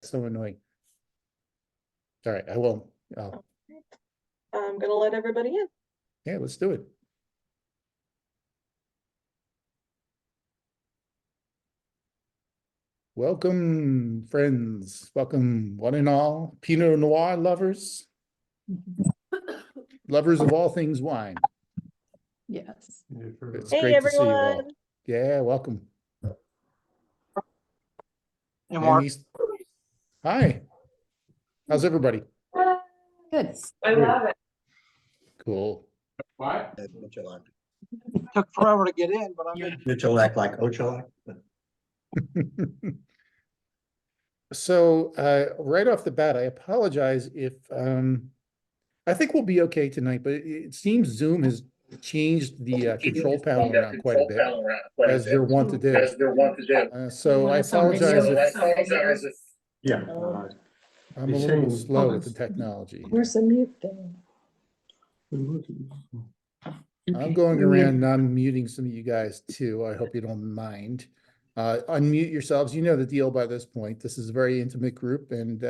so annoying. All right, I will. I'm gonna let everybody in. Yeah, let's do it. Welcome, friends. Welcome, one and all, Pinot noir lovers, lovers of all things wine. Yes. It's Hey, great to see you all. everyone. Yeah, welcome. Hey, Mark. Hi. How's everybody? Good. I love it. Cool. What? Took forever to get in, but I'm in. Nutrilak like Ochalak. So right off the bat, I apologize if I think we'll be okay tonight, but it seems Zoom has changed the control panel around quite a bit, as they're wont to do. So I apologize if Yeah. I'm a little slow with the technology. Where's the mute thing? I'm going around and I'm muting some of you guys too. I hope you don't mind. Unmute yourselves. You know the deal by this point. This is a very intimate group and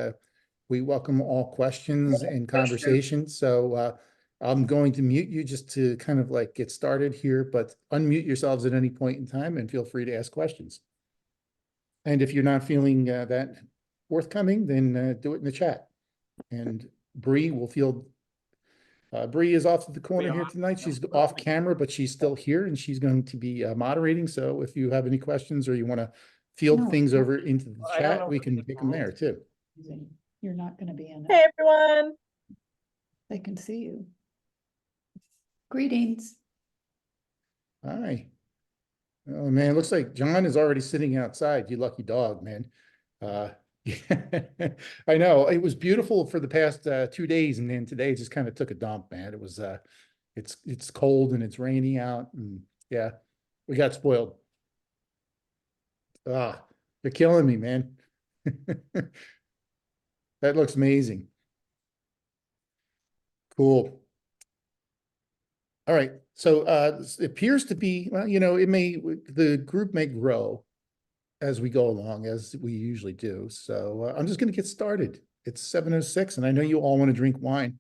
we welcome all questions and conversations. So I'm going to mute you just to kind of like get started here, but unmute yourselves at any point in time and feel free to ask questions. And if you're not feeling that forthcoming, then do it in the chat. And Bree will field. Bree is off to the corner here tonight. She's off camera, but she's still here and she's going to be moderating. So if you have any questions or you want to field things over into the chat, we can take them there too. You're not going to be in it. Hey, everyone. They can see you. Greetings. Hi. Oh man, it looks like John is already sitting outside. You lucky dog, man. I know it was beautiful for the past 2 days, and then today just kind of took a dump, man. It was it's cold and it's rainy out, and yeah, we got spoiled. They're killing me, man. That looks amazing. Cool. All right, so it appears to be, well, you know, the group may grow as we go along, as we usually do. So I'm just going to get started. It's 7:06, and I know you all want to drink wine.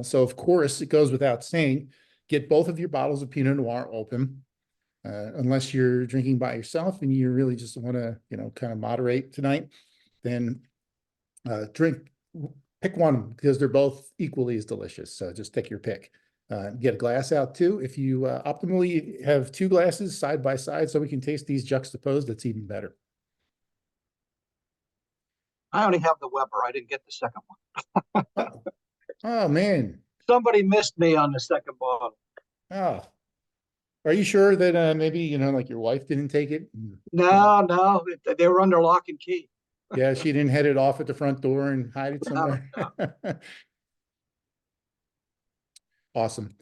So of course, it goes without saying, get both of your bottles of Pinot Noir open, unless you're drinking by yourself and you really just want to, you know, kind of moderate tonight. Then pick one because they're both equally as delicious. So just take your pick. Get a glass out too. If you optimally have 2 glasses side by side so we can taste these juxtaposed, that's even better. I only have the Weber. I didn't get the second one. Oh man. Somebody missed me on the second bottle. Oh. Are you sure that maybe, you know, like your wife didn't take it? No, they were under lock and key. Yeah, she didn't head it off at the front door and hide it somewhere. No. Awesome.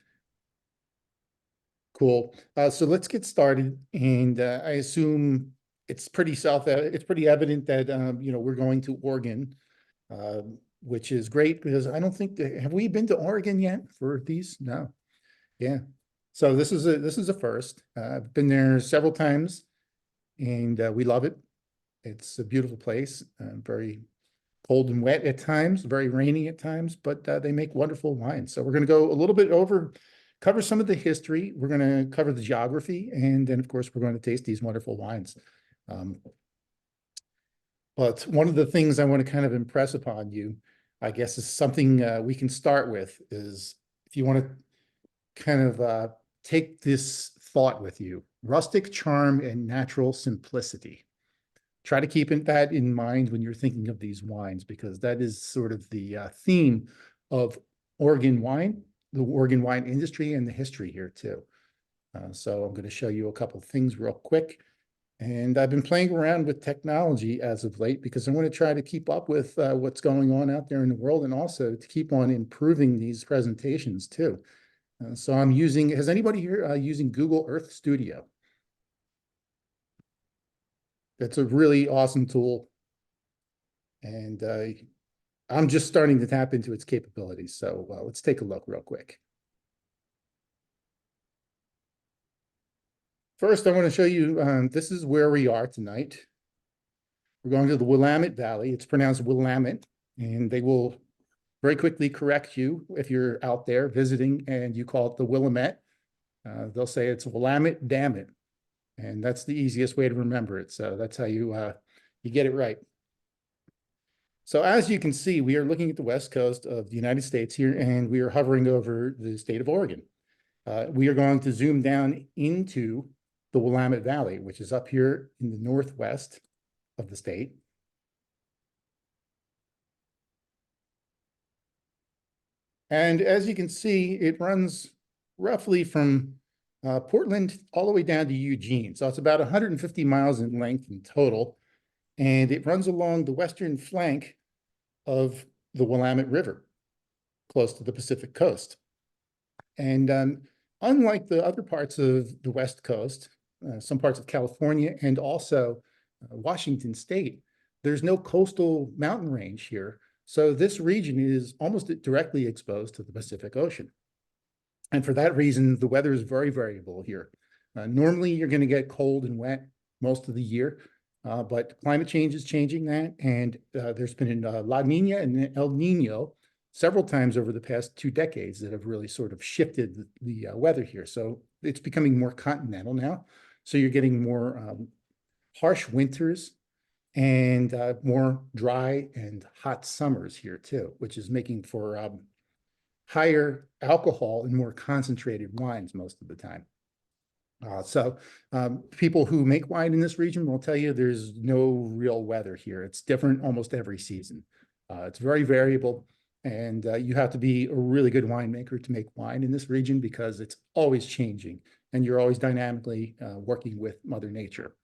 Cool. So let's get started. And I assume it's pretty evident that, you know, we're going to Oregon, which is great because I don't think, have we been to Oregon yet for these? No. Yeah. So this is a first. I've been there several times and we love it. It's a beautiful place, very cold and wet at times, very rainy at times, but they make wonderful wines. So we're going to go a little bit cover some of the history. We're going to cover the geography, and then of course we're going to taste these wonderful wines. But one of the things I want to kind of impress upon you, I guess, is something we can start with is if you want to kind of take this thought with you: rustic charm and natural simplicity. Try to keep that in mind when you're thinking of these wines, because that is sort of the theme of Oregon wine, the Oregon wine industry, and the history here too. So I'm going to show you a couple of things real quick. And I've been playing around with technology as of late because I want to try to keep up with what's going on out there in the world, and also to keep on improving these presentations too. So I'm using, has anybody here using Google Earth Studio? It's a really awesome tool. And I'm just starting to tap into its capabilities. So let's take a look real quick. First, I want to show you, this is where we are tonight. We're going to the Willamette Valley. It's pronounced Willamette, and they will very quickly correct you if you're out there visiting and you call it the Willamette. They'll say it's Willamette, damn it. And that's the easiest way to remember it. So that's how you get it right. So as you can see, we are looking at the west coast of the United States here, and we are hovering over the state of Oregon. We are going to zoom down into the Willamette Valley, which is up here in the northwest of the state. And as you can see, it runs roughly from Portland all the way down to Eugene. So it's about 150 miles in length in total. And it runs along the western flank of the Willamette River, close to the Pacific coast. And unlike the other parts of the West Coast, some parts of California and also Washington State, there's no coastal mountain range here. So this region is almost directly exposed to the Pacific Ocean. And for that reason, the weather is very variable here. Normally, you're going to get cold and wet most of the year, but climate change is changing that. And there's been La Nina and El Nino several times over the past 2 decades that have really sort of shifted the weather here. So it's becoming more continental now. So you're getting more harsh winters and more dry and hot summers here too, which is making for higher alcohol and more concentrated wines most of the time. So people who make wine in this region will tell you there's no real weather here. It's different almost every season. It's very variable, and you have to be a really good winemaker to make wine in this region because it's always changing and you're always dynamically working with Mother Nature.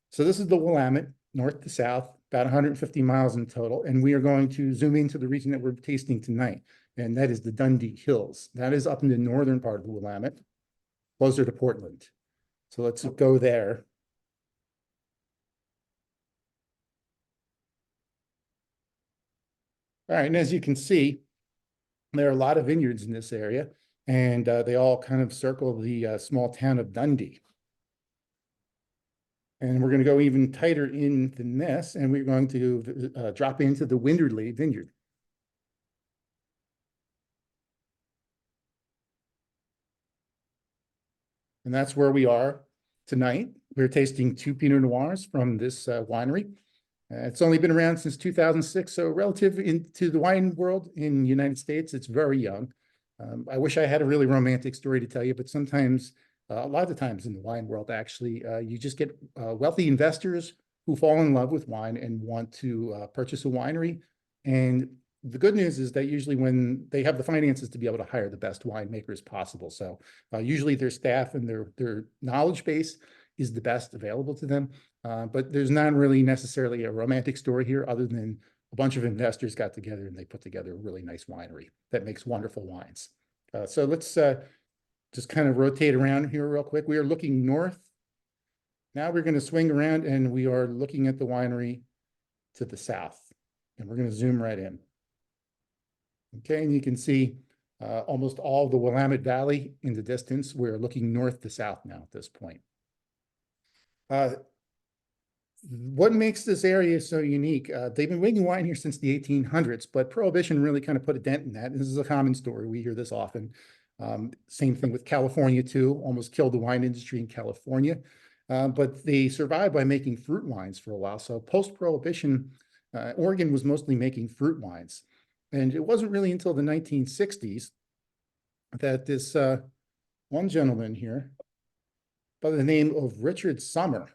So this is the Willamette, north to south, about 150 miles in total. And we are going to zoom into the region that we're tasting tonight, and that is the Dundee Hills. That is up in the northern part of the Willamette, closer to Portland. So let's go there. All right, and as you can see, there are a lot of vineyards in this area, and they all kind of circle the small town of Dundee. And we're going to go even tighter in than this, and we're going to drop into the Winderley Vineyard. And that's where we are tonight. We're tasting 2 Pinot Noirs from this winery. It's only been around since 2006, so relative into the wine world in the United States, it's very young. I wish I had a really romantic story to tell you, but sometimes, a lot of the times in the wine world, actually, you just get wealthy investors who fall in love with wine and want to purchase a winery. And the good news is that usually when they have the finances to be able to hire the best winemakers possible. So usually their staff and their knowledge base is the best available to them. But there's not really necessarily a romantic story here other than a bunch of investors got together and they put together a really nice winery that makes wonderful wines. So let's just kind of rotate around here real quick. We are looking north. Now we're going to swing around and we are looking at the winery to the south. And we're going to zoom right in. Okay, and you can see almost all the Willamette Valley in the distance. We're looking north to south now at this point. What makes this area so unique? They've been making wine here since the 1800s, but Prohibition really kind of put a dent in that. This is a common story. We hear this often. Same thing with California too, almost killed the wine industry in California. But they survived by making fruit wines for a while. So post-Prohibition, Oregon was mostly making fruit wines. And it wasn't really until the 1960s that this one gentleman here by the name of Richard Sommer,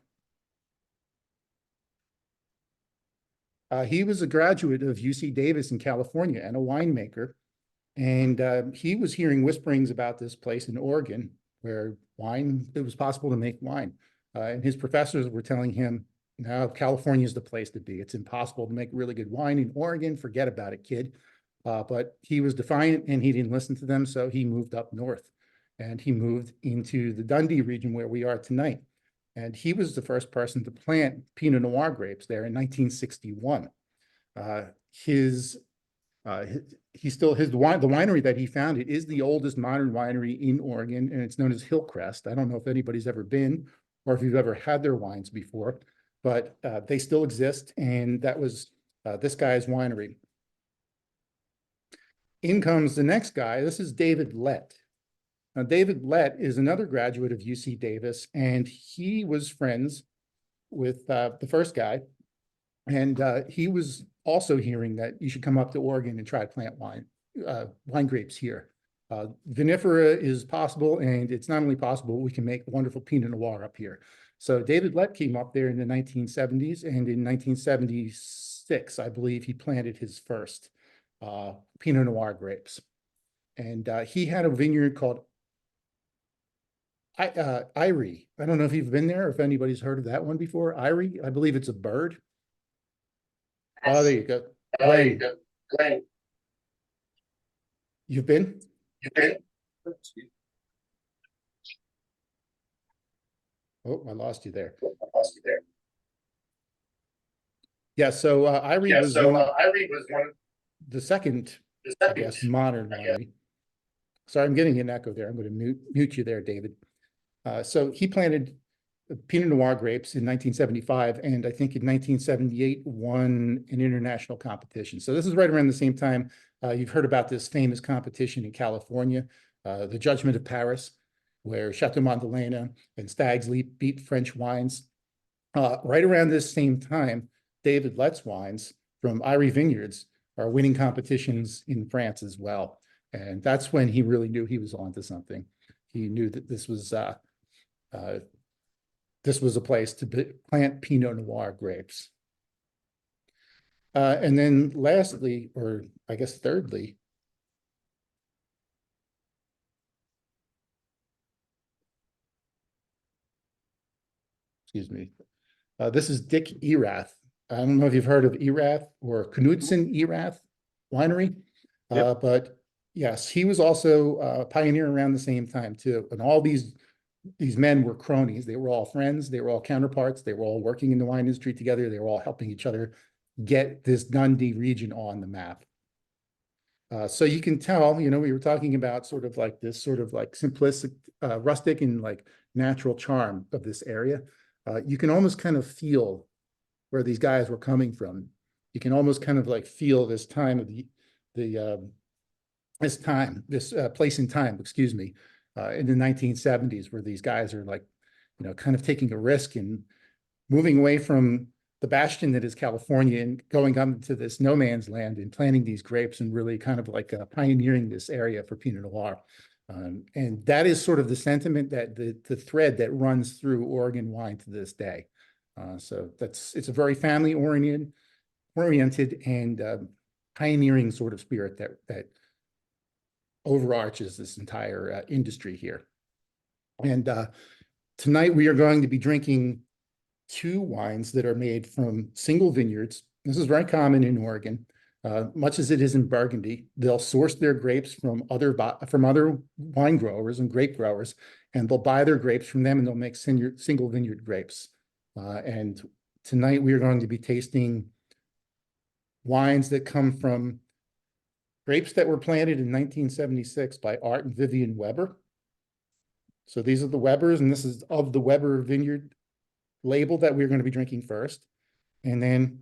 he was a graduate of UC Davis in California and a winemaker. And he was hearing whisperings about this place in Oregon where it was possible to make wine. And his professors were telling him, no, California is the place to be. It's impossible to make really good wine in Oregon. Forget about it, kid. But he was defiant and he didn't listen to them. So he moved up north and he moved into the Dundee region where we are tonight. And he was the first person to plant Pinot Noir grapes there in 1961. The winery that he founded is the oldest modern winery in Oregon, and it's known as Hillcrest. I don't know if anybody's ever been or if you've ever had their wines before, but they still exist, and that was this guy's winery. In comes the next guy. This is David Lett. Now, David Lett is another graduate of UC Davis, and he was friends with the first guy. And he was also hearing that you should come up to Oregon and try to plant wine grapes here. Vinifera is possible, and it's not only possible, we can make wonderful Pinot Noir up here. So David Lett came up there in the 1970s, and in 1976, I believe, he planted his first Pinot Noir grapes. And he had a vineyard called Irie. I don't know if you've been there, or if anybody's heard of that one before. Irie, I believe it's a bird. Oh, there you go. Glenn. You've been? Oh, I lost you there. Yeah, so Irie was one of the second, I guess, modern winery. Sorry, I'm getting an echo there. I'm going to mute you there, David. So he planted Pinot Noir grapes in 1975, and I think in 1978 won an international competition. So this is right around the same time you've heard about this famous competition in California, the Judgment of Paris, where Chateau Montelena and Stag's Leap beat French wines. Right around this same time, David Lett's wines from Irie Vineyards are winning competitions in France as well. And that's when he really knew he was onto something. He knew that this was a place to plant Pinot Noir grapes. And then lastly, or I guess thirdly, excuse me, this is Dick Erath. I don't know if you've heard of Erath or Knudsen Erath Winery, but yes, he was also a pioneer around the same time too. And all these men were cronies. They were all friends. They were all counterparts. They were all working in the wine industry together. They were all helping each other get this Dundee region on the map. So you can tell, we were talking about sort of like this sort of like simplistic, rustic and like natural charm of this area. You can almost kind of feel where these guys were coming from. You can almost kind of like feel this time of this place in time, excuse me, in the 1970s, where these guys are like, kind of taking a risk and moving away from the bastion that is California and going up into this no man's land and planting these grapes and really kind of like pioneering this area for Pinot Noir. And that is sort of the sentiment, that the thread that runs through Oregon wine to this day. So it's a very family oriented and pioneering sort of spirit that overarches this entire industry here. And tonight we are going to be drinking two wines that are made from single vineyards. This is very common in Oregon, much as it is in Burgundy. They'll source their grapes from other wine growers and grape growers, and they'll buy their grapes from them, and they'll make single vineyard grapes. And tonight we are going to be tasting wines that come from grapes that were planted in 1976 by Art and Vivian Weber. So these are the Webers, and this is of the Weber Vineyard label that we're going to be drinking first. And then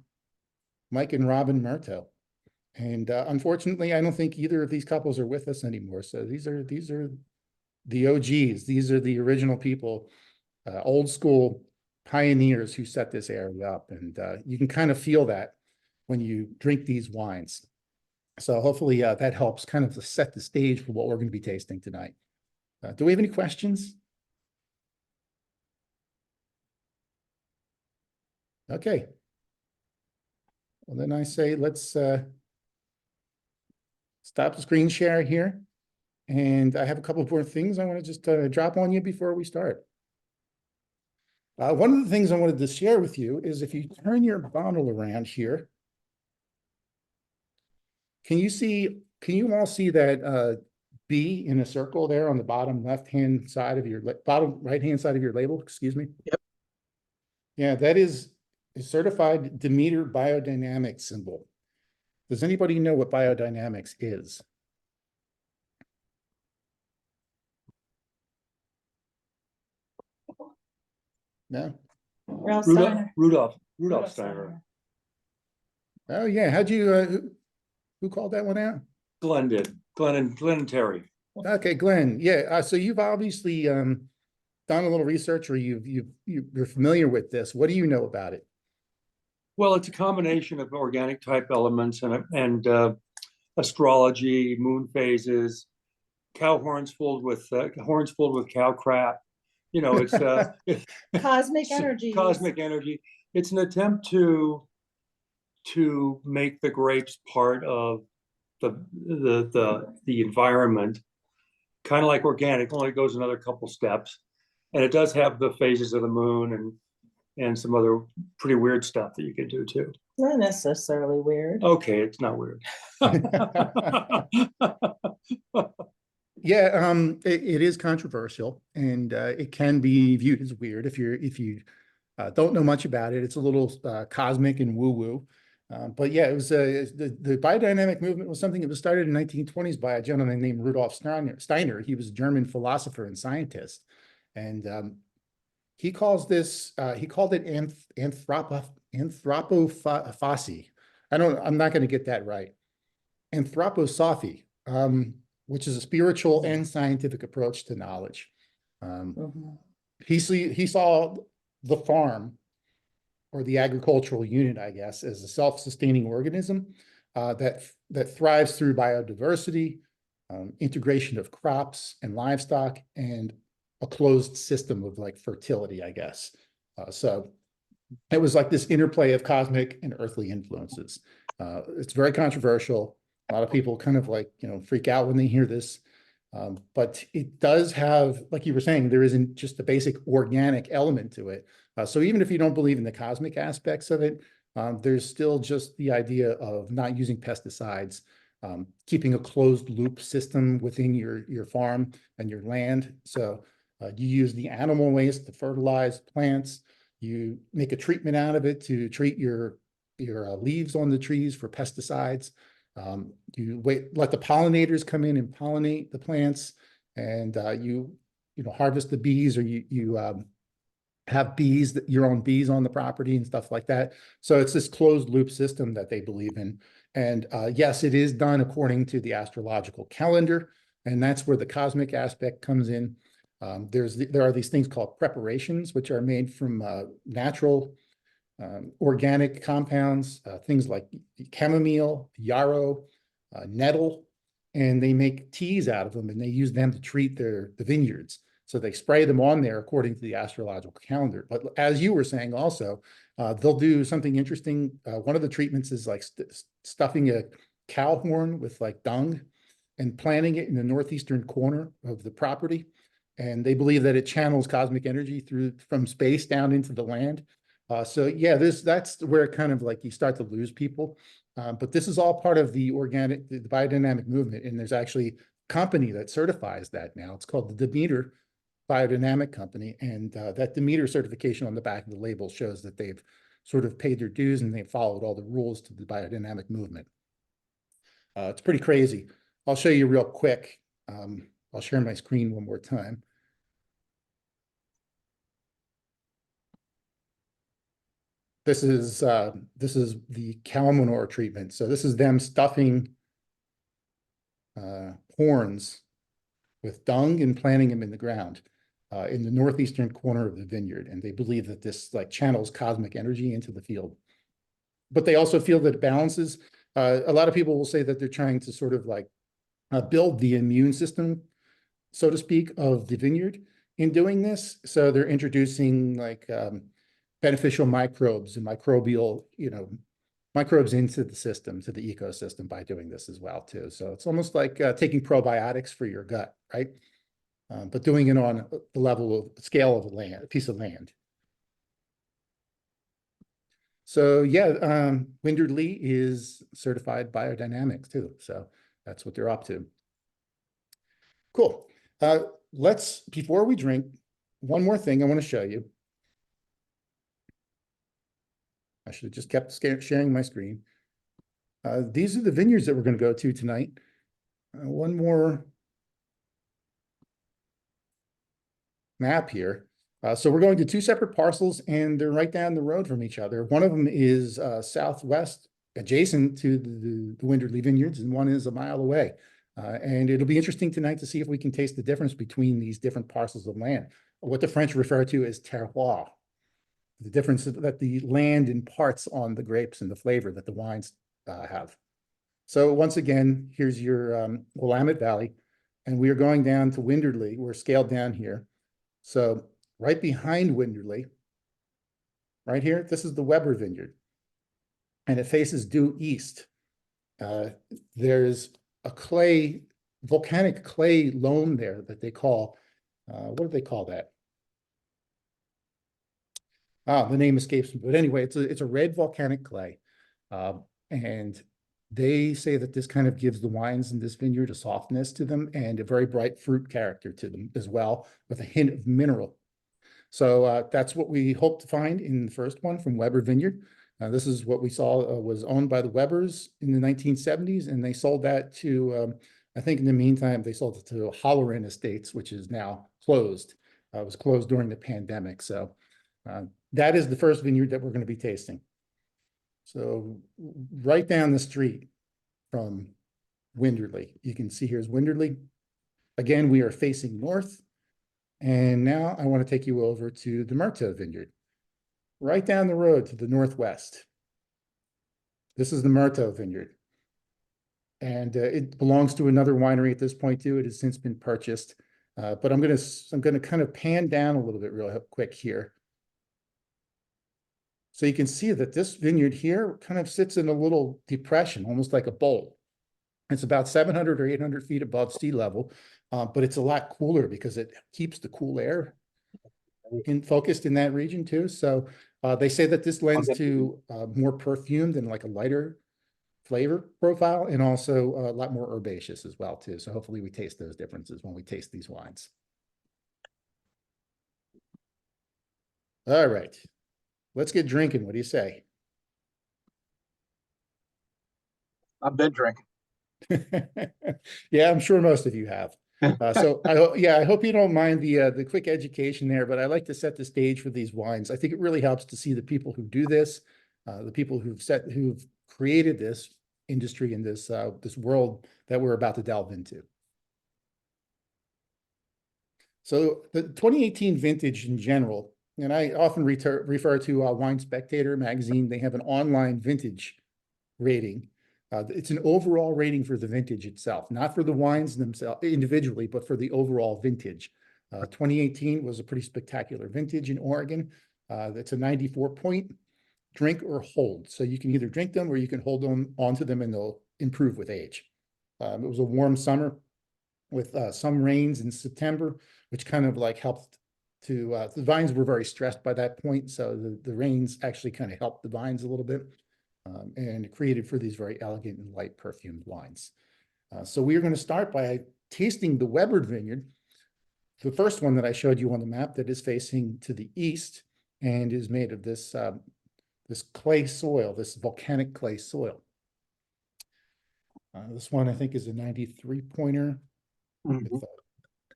Mike and Robin Murto. And unfortunately, I don't think either of these couples are with us anymore. So these are the OGs. These are the original people, old school pioneers who set this area up. And you can kind of feel that when you drink these wines. So hopefully that helps kind of set the stage for what we're going to be tasting tonight. Do we have any questions? Okay. Well, then I say let's stop the screen share here. And I have a couple of more things I want to just drop on you before we start. One of the things I wanted to share with you is if you turn your bottle around here, can you all see that B in a circle there on the bottom left-hand side of your bottom right-hand side of your label? Excuse me. Yep. Yeah, that is a certified Demeter biodynamic symbol. Does anybody know what biodynamics is? No? Ralph Rudolph, Steiner. Rudolph Steiner. Oh, yeah. How'd you, who called that one out? Glenn did. Glenn and Terry. Okay, Glenn. Yeah. So you've obviously done a little research, or you're familiar with this. What do you know about it? Well, it's a combination of organic type elements and astrology, moon phases, horns filled with cow crap. You know, it's Cosmic energy. cosmic energy. It's an attempt to make the grapes part of the environment, kind of like organic, only goes another couple steps. And it does have the phases of the moon and some other pretty weird stuff that you can do too. Not necessarily weird. Okay, it's not weird. Yeah, it is controversial, and it can be viewed as weird if you don't know much about it. It's a little cosmic and woo-woo. But yeah, it was the biodynamic movement was something that was started in the 1920s by a gentleman named Rudolf Steiner. He was a German philosopher and scientist, and he called it anthropophasy. I'm not going to get that right. Anthroposophy, which is a spiritual and scientific approach to knowledge. He saw the farm, or the agricultural unit, I guess, as a self-sustaining organism that thrives through biodiversity, integration of crops and livestock, and a closed system of like fertility, I guess. So it was like this interplay of cosmic and earthly influences. It's very controversial. A lot of people kind of like, freak out when they hear this. But it does have, like you were saying, there isn't just a basic organic element to it. So even if you don't believe in the cosmic aspects of it, there's still just the idea of not using pesticides, keeping a closed loop system within your farm and your land. So you use the animal waste to fertilize plants. You make a treatment out of it to treat your leaves on the trees for pesticides. You let the pollinators come in and pollinate the plants, and you harvest the bees, or you have your own bees on the property and stuff like that. So it's this closed loop system that they believe in. And yes, it is done according to the astrological calendar, and that's where the cosmic aspect comes in. There are these things called preparations, which are made from natural organic compounds, things like chamomile, yarrow, nettle, and they make teas out of them, and they use them to treat the vineyards. So they spray them on there according to the astrological calendar. But as you were saying also, they'll do something interesting. One of the treatments is like stuffing a cow horn with like dung and planting it in the northeastern corner of the property. And they believe that it channels cosmic energy from space down into the land. So yeah, that's where kind of like you start to lose people. But this is all part of the biodynamic movement. And there's actually a company that certifies that now. It's called the Demeter Biodynamic Company. And that Demeter certification on the back of the label shows that they've sort of paid their dues and they've followed all the rules to the biodynamic movement. It's pretty crazy. I'll show you real quick. I'll share my screen one more time. This is the Calmanor treatment. So this is them stuffing horns with dung and planting them in the ground in the northeastern corner of the vineyard. And they believe that this like channels cosmic energy into the field. But they also feel that it balances. A lot of people will say that they're trying to sort of like build the immune system, so to speak, of the vineyard in doing this. So they're introducing like beneficial microbes and microbial, microbes into the system, to the ecosystem by doing this as well too. So it's almost like taking probiotics for your gut, right? But doing it on the level of scale of a piece of land. So yeah, Wyndard Lee is certified biodynamics too. So that's what they're up to. Cool. Before we drink, one more thing I want to show you. I should have just kept sharing my screen. These are the vineyards that we're going to go to tonight. One more map here. So we're going to two separate parcels, and they're right down the road from each other. One of them is southwest, adjacent to the Winderley Vineyards, and one is a mile away. And it'll be interesting tonight to see if we can taste the difference between these different parcels of land, what the French refer to as terroir, the difference that the land imparts on the grapes and the flavor that the wines have. So once again, here's your Willamette Valley, and we are going down to Winderley. We're scaled down here. So right behind Winderley, right here, this is the Weber Vineyard, and it faces due east. There's a volcanic clay loam there that they call, what do they call that? The name escapes me, but anyway, it's a red volcanic clay. And they say that this kind of gives the wines in this vineyard a softness to them and a very bright fruit character to them as well, with a hint of mineral. So that's what we hope to find in the first one from Weber Vineyard. This is what we saw was owned by the Webers in the 1970s, and they sold that to, I think in the meantime, they sold it to Halloran Estates, which is now closed. It was closed during the pandemic. So that is the first vineyard that we're going to be tasting. So right down the street from Winderley, you can see here's Winderley. Again, we are facing north. And now I want to take you over to the Murtaugh Vineyard, right down the road to the northwest. This is the Murtaugh Vineyard. And it belongs to another winery at this point too. It has since been purchased. But I'm gonna kind of pan down a little bit real quick here. So you can see that this vineyard here kind of sits in a little depression, almost like a bowl. It's about 700 or 800 feet above sea level, but it's a lot cooler because it keeps the cool air focused in that region too. So they say that this lends to more perfumed and like a lighter flavor profile, and also a lot more herbaceous as well too. So hopefully we taste those differences when we taste these wines. All right, let's get drinking. What do you say? I've been drinking. Yeah, I'm sure most of you have. So I hope you don't mind the quick education there, but I like to set the stage for these wines. I think it really helps to see the people who do this, the people who've created this industry and this world that we're about to delve into. So the 2018 vintage in general, and I often refer to Wine Spectator magazine. They have an online vintage rating. It's an overall rating for the vintage itself, not for the wines themselves individually, but for the overall vintage. 2018 was a pretty spectacular vintage in Oregon. It's a 94 point drink or hold. So you can either drink them or you can hold them onto them and they'll improve with age. It was a warm summer with some rains in September, which kind of like helped to, the vines were very stressed by that point. So the rains actually kind of helped the vines a little bit. And created for these very elegant and light perfumed wines. So we are going to start by tasting the Weber Vineyard, the first one that I showed you on the map that is facing to the east and is made of this, this clay soil, this volcanic clay soil. This one I think is a 93 pointer with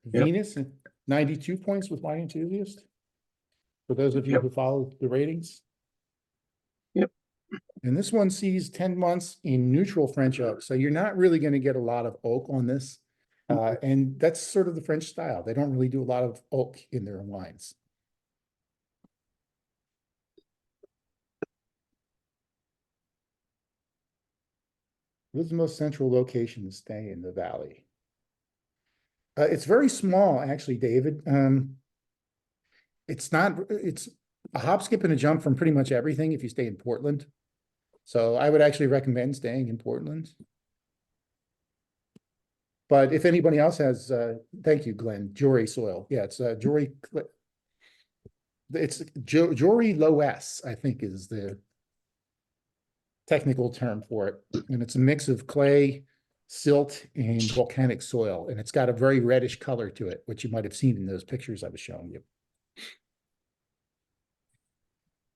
Venus, and 92 points with Wine Enthusiast. For those of you who follow the ratings. And this one sees 10 months in neutral French oak. So you're not really going to get a lot of oak on this. And that's sort of the French style. They don't really do a lot of oak in their wines. Where's the most central location to stay in the valley? It's very small, actually, David. It's a hop, skip, and a jump from pretty much everything if you stay in Portland. So I would actually recommend staying in Portland. But if anybody else has, thank you, Glenn, Jory soil. Yeah, it's Jory. It's Jory low S, I think is the technical term for it. And it's a mix of clay, silt, and volcanic soil. And it's got a very reddish color to it, which you might have seen in those pictures I was showing you.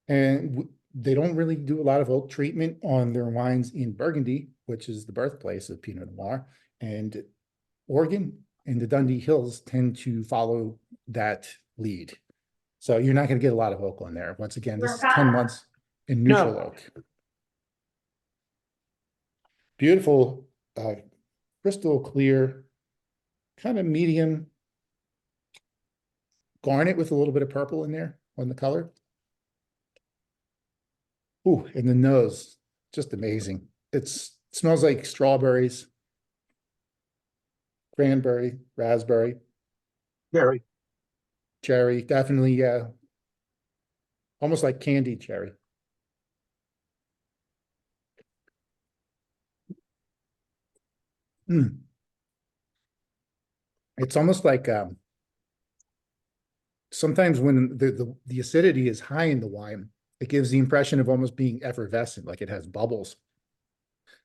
And they don't really do a lot of oak treatment on their wines in Burgundy, which is the birthplace of Pinot Noir. And Oregon and the Dundee Hills tend to follow that lead. So you're not going to get a lot of oak on there. Once again, this is 10 months in neutral oak. Beautiful, crystal clear, kind of medium garnet with a little bit of purple in there on the color. Ooh, and the nose, just amazing. It smells like strawberries, cranberry, raspberry, Very. cherry, definitely, almost like candied cherry. Mm. It's almost like sometimes when the acidity is high in the wine, it gives the impression of almost being effervescent, like it has bubbles.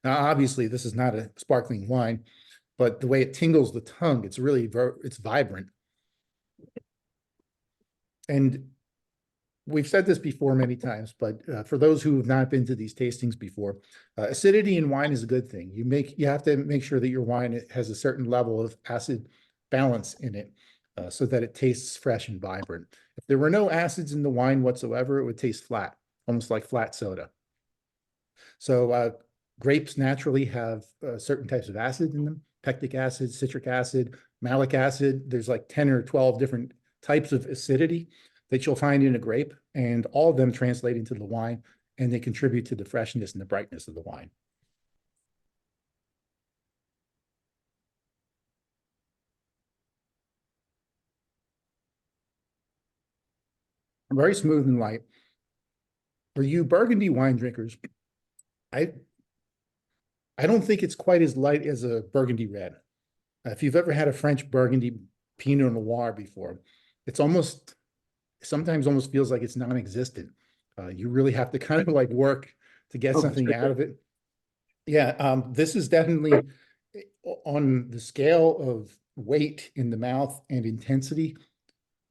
Now, obviously, this is not a sparkling wine, but the way it tingles the tongue, it's really it's vibrant. And we've said this before many times, but for those who have not been to these tastings before, acidity in wine is a good thing. You have to make sure that your wine has a certain level of acid balance in it, so that it tastes fresh and vibrant. If there were no acids in the wine whatsoever, it would taste flat, almost like flat soda. So grapes naturally have certain types of acid in them: pectic acid, citric acid, malic acid. There's like 10 or 12 different types of acidity that you'll find in a grape, and all of them translate into the wine, and they contribute to the freshness and the brightness of the wine. Very smooth and light. For you Burgundy wine drinkers, I don't think it's quite as light as a Burgundy red. If you've ever had a French Burgundy Pinot noir before, it's sometimes almost feels like it's non-existent. You really have to kind of like work to get something out of it. Yeah, this is definitely on the scale of weight in the mouth and intensity,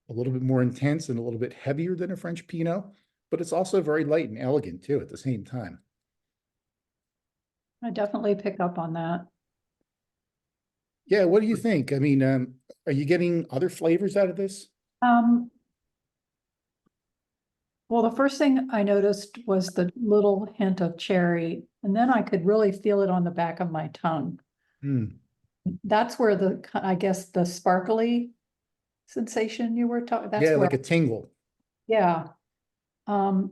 a little bit more intense and a little bit heavier than a French Pinot, but it's also very light and elegant too at the same time. I definitely pick up on that. Yeah, what do you think? I mean, are you getting other flavors out of this? Well, the first thing I noticed was the little hint of cherry, and then I could really feel it on the back of my tongue. Hmm. That's where I guess the sparkly sensation you were talking, that's Yeah, where, like a tingle. yeah. But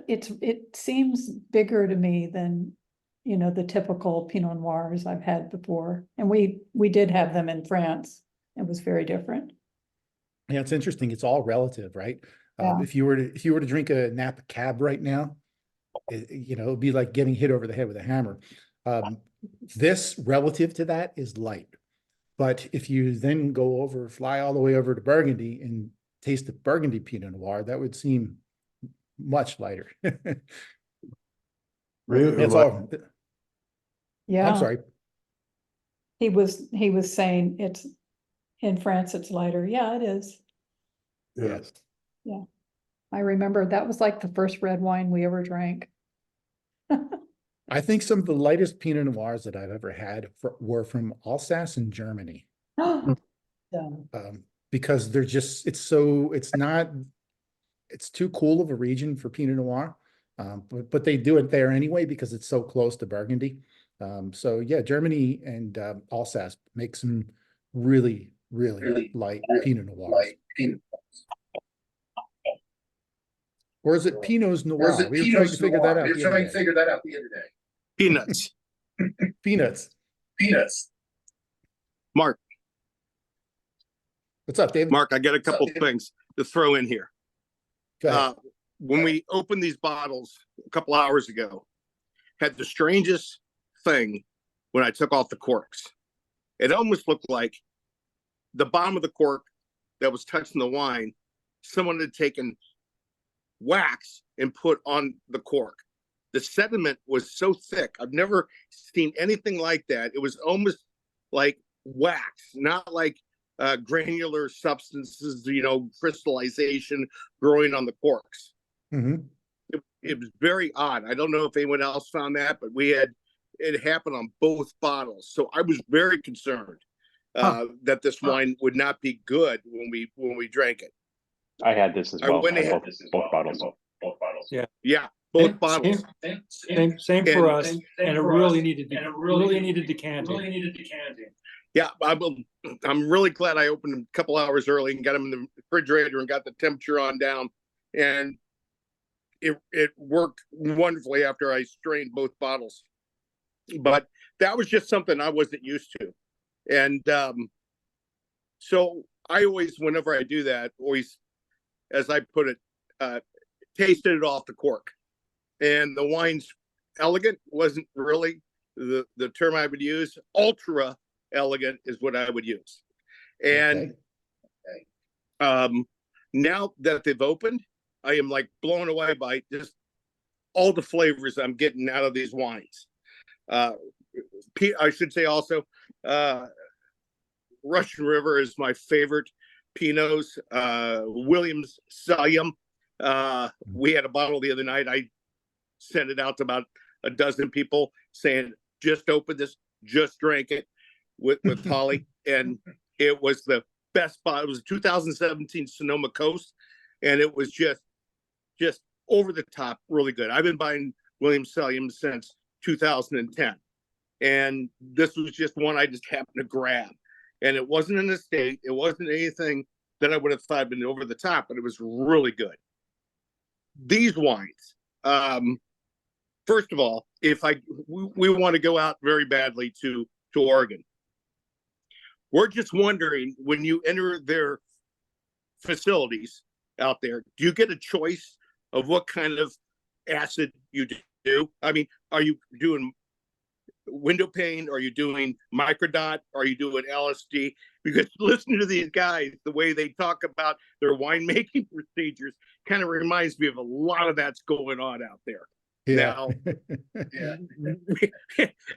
it seems bigger to me than, the typical Pinot Noirs I've had before. And we did have them in France. It was very different. Yeah, it's interesting. It's all relative, right? Yeah. If you were to drink a Napa Cab right now, it'd be like getting hit over the head with a hammer. This relative to that is light, but if you then fly all the way over to Burgundy and taste the Burgundy Pinot Noir, that would seem much lighter. It's all. Yeah. I'm sorry. He was saying it's in France, it's lighter. Yeah, it is. Yes. I remember that was like the first red wine we ever drank. I think some of the lightest Pinot Noirs that I've ever had were from Alsace in Germany. So, Because it's too cool of a region for Pinot Noir. But they do it there anyway because it's so close to Burgundy. So yeah, Germany and Alsace make some really, really light Pinot Noirs. Or is it Pinot's Noir? We were trying to figure that out the other day. Peanuts. Peanuts. Mark, What's up, David? I got a couple things to throw in here. Go ahead. When we opened these bottles a couple hours ago, had the strangest thing when I took off the corks. It almost looked like the bottom of the cork that was touching the wine, someone had taken wax and put on the cork. The sediment was so thick. I've never seen anything like that. It was almost like wax, not like granular substances, crystallization growing on the corks. Mm-hmm. It was very odd. I don't know if anyone else found that, but it happened on both bottles. So I was very concerned. that this wine would not be good when we drank it. I had this as I well. went I ahead- both bottles. Yeah, both Same- bottles. Same for And- us, and it really needed, really needed decanting. Yeah, I'm really glad I opened them a couple hours early and got them in the refrigerator and got the temperature on down. And it worked wonderfully after I strained both bottles. But that was just something I wasn't used to. And so I always, whenever I do that, always, as I put it, tasted it off the cork. And the wine's elegant, wasn't really the term I would use. Ultra elegant is what I would use. And now that they've opened, I am like blown away by just all the flavors I'm getting out of these wines. I should say also, Russian River is my favorite Pinots. Williams Sellium. We had a bottle the other night. I sent it out to about a dozen people saying, just open this, just drank it with Holly. And it was the best bottle. It was 2017 Sonoma Coast. And it was just over the top, really good. I've been buying Williams Sellium since 2010. And this was just one I just happened to grab. And it wasn't an estate. It wasn't anything that I would have thought been over the top, but it was really good. These wines, first of all, if we want to go out very badly to Oregon, we're just wondering, when you enter their facilities out there, do you get a choice of what kind of acid you do? I mean, are you doing window pane? Are you doing microdot? Are you doing LSD? Because listen to these guys, the way they talk about their winemaking procedures kind of reminds me of a lot of that's going on out there. Yeah.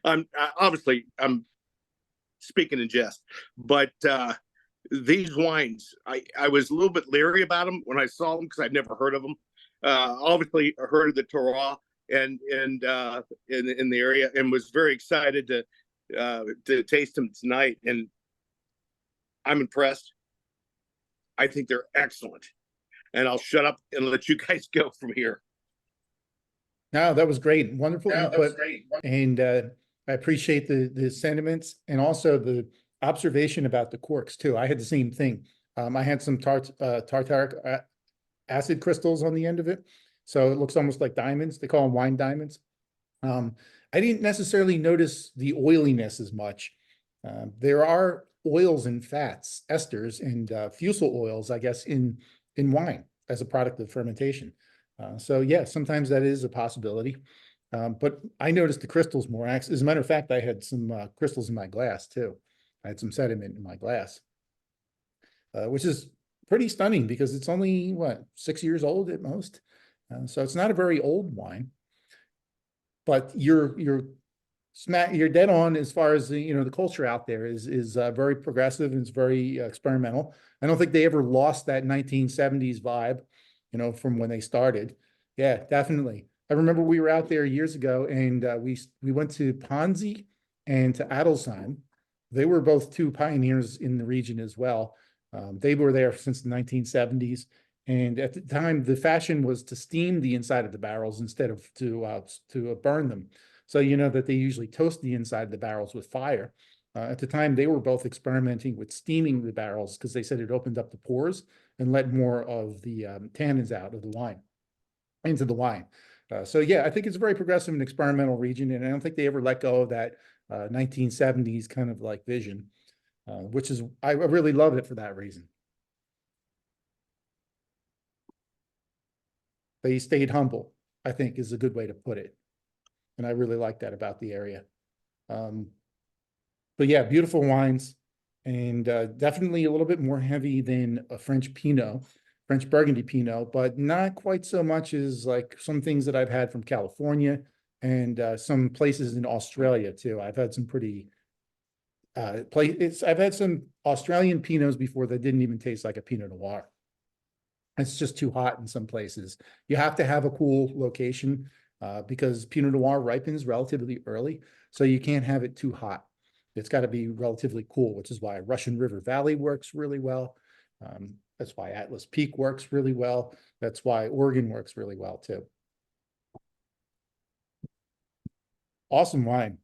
Now, I'm speaking in jest, but these wines, I was a little bit leery about them when I saw them because I'd never heard of them. Obviously, I heard of the terroir and in the area, and was very excited to taste them tonight. And I'm impressed. I think they're excellent. And I'll shut up and let you guys go from here. No, that was great. Wonderful input. And I appreciate the sentiments and also the observation about the corks too. I had the same thing. I had some tartaric acid crystals on the end of it. So it looks almost like diamonds. They call them wine diamonds. I didn't necessarily notice the oiliness as much. There are oils and fats, esters and fusel oils, I guess, in wine as a product of fermentation. So yeah, sometimes that is a possibility. But I noticed the crystals more. As a matter of fact, I had some crystals in my glass too. I had some sediment in my glass, which is pretty stunning because it's only, what, 6 years old at most. So it's not a very old wine. But you're dead on as far as the culture out there is very progressive and it's very experimental. I don't think they ever lost that 1970s vibe, from when they started. Yeah, definitely. I remember we were out there years ago and we went to Ponzi and to Adelsheim. They were both two pioneers in the region as well. They were there since the 1970s. And at the time, the fashion was to steam the inside of the barrels instead of to burn them. So you know that they usually toast the inside of the barrels with fire. At the time, they were both experimenting with steaming the barrels because they said it opened up the pores and let more of the tannins out of the wine, into the wine. So yeah, I think it's a very progressive and experimental region, and I don't think they ever let go of that 1970s kind of like vision, which is, I really love it for that reason. They stayed humble, I think is a good way to put it. And I really like that about the area. But yeah, beautiful wines and definitely a little bit more heavy than a French Pinot, French Burgundy Pinot, but not quite so much as like some things that I've had from California and some places in Australia too. I've had some pretty I've had some Australian Pinots before that didn't even taste like a Pinot Noir. It's just too hot in some places. You have to have a cool location because Pinot Noir ripens relatively early, so you can't have it too hot. It's got to be relatively cool, which is why Russian River Valley works really well. That's why Atlas Peak works really well. That's why Oregon works really well too. Awesome wine.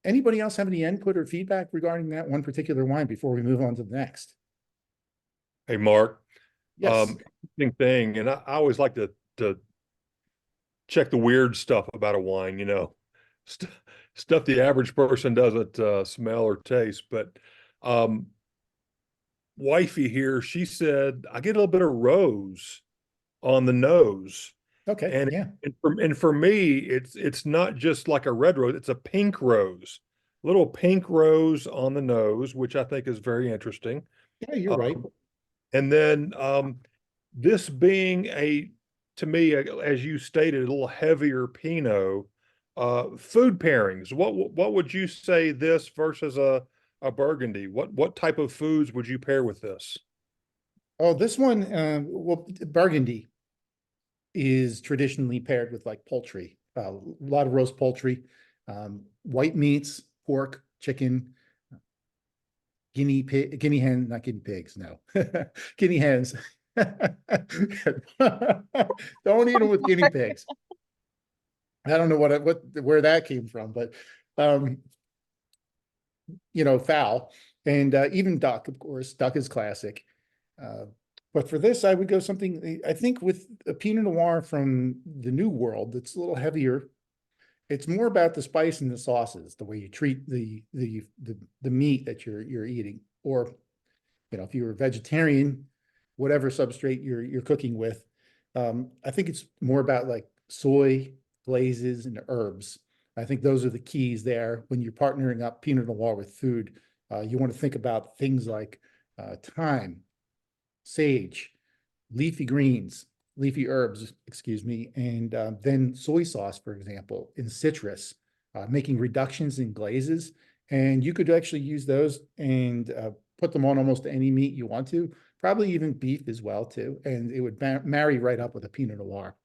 Anybody else have any input or feedback regarding that one particular wine before we move on to the next? Hey, Mark. Yes. Interesting thing, and I always like to check the weird stuff about a wine, stuff the average person doesn't smell or taste. But wifey here, she said, I get a little bit of rose on the nose. Okay. And Yeah. and for me, it's not just like a red rose, it's a pink rose. Little pink rose on the nose, which I think is very interesting. Yeah, you're right. And then this being to me, as you stated, a little heavier Pinot, food pairings. What would you say this versus a Burgundy? What type of foods would you pair with this? Oh, this one, well, Burgundy is traditionally paired with like poultry, a lot of roast poultry, white meats, pork, chicken, guinea hen, not guinea pigs, no, guinea hens. Don't eat them with guinea pigs. I don't know where that came from, but fowl and even duck, of course. Duck is classic. But for this, I would go something, I think, with a Pinot Noir from the New World that's a little heavier. It's more about the spice and the sauces, the way you treat the meat that you're eating. Or, if you're a vegetarian, whatever substrate you're cooking with. I think it's more about like soy, glazes, and herbs. I think those are the keys there when you're partnering up Pinot Noir with food. You want to think about things like thyme, sage, leafy greens, leafy herbs, excuse me, and then soy sauce, for example, in citrus, making reductions in glazes. And you could actually use those and put them on almost any meat you want to, probably even beef as well too. And it would marry right up with a Pinot Noir.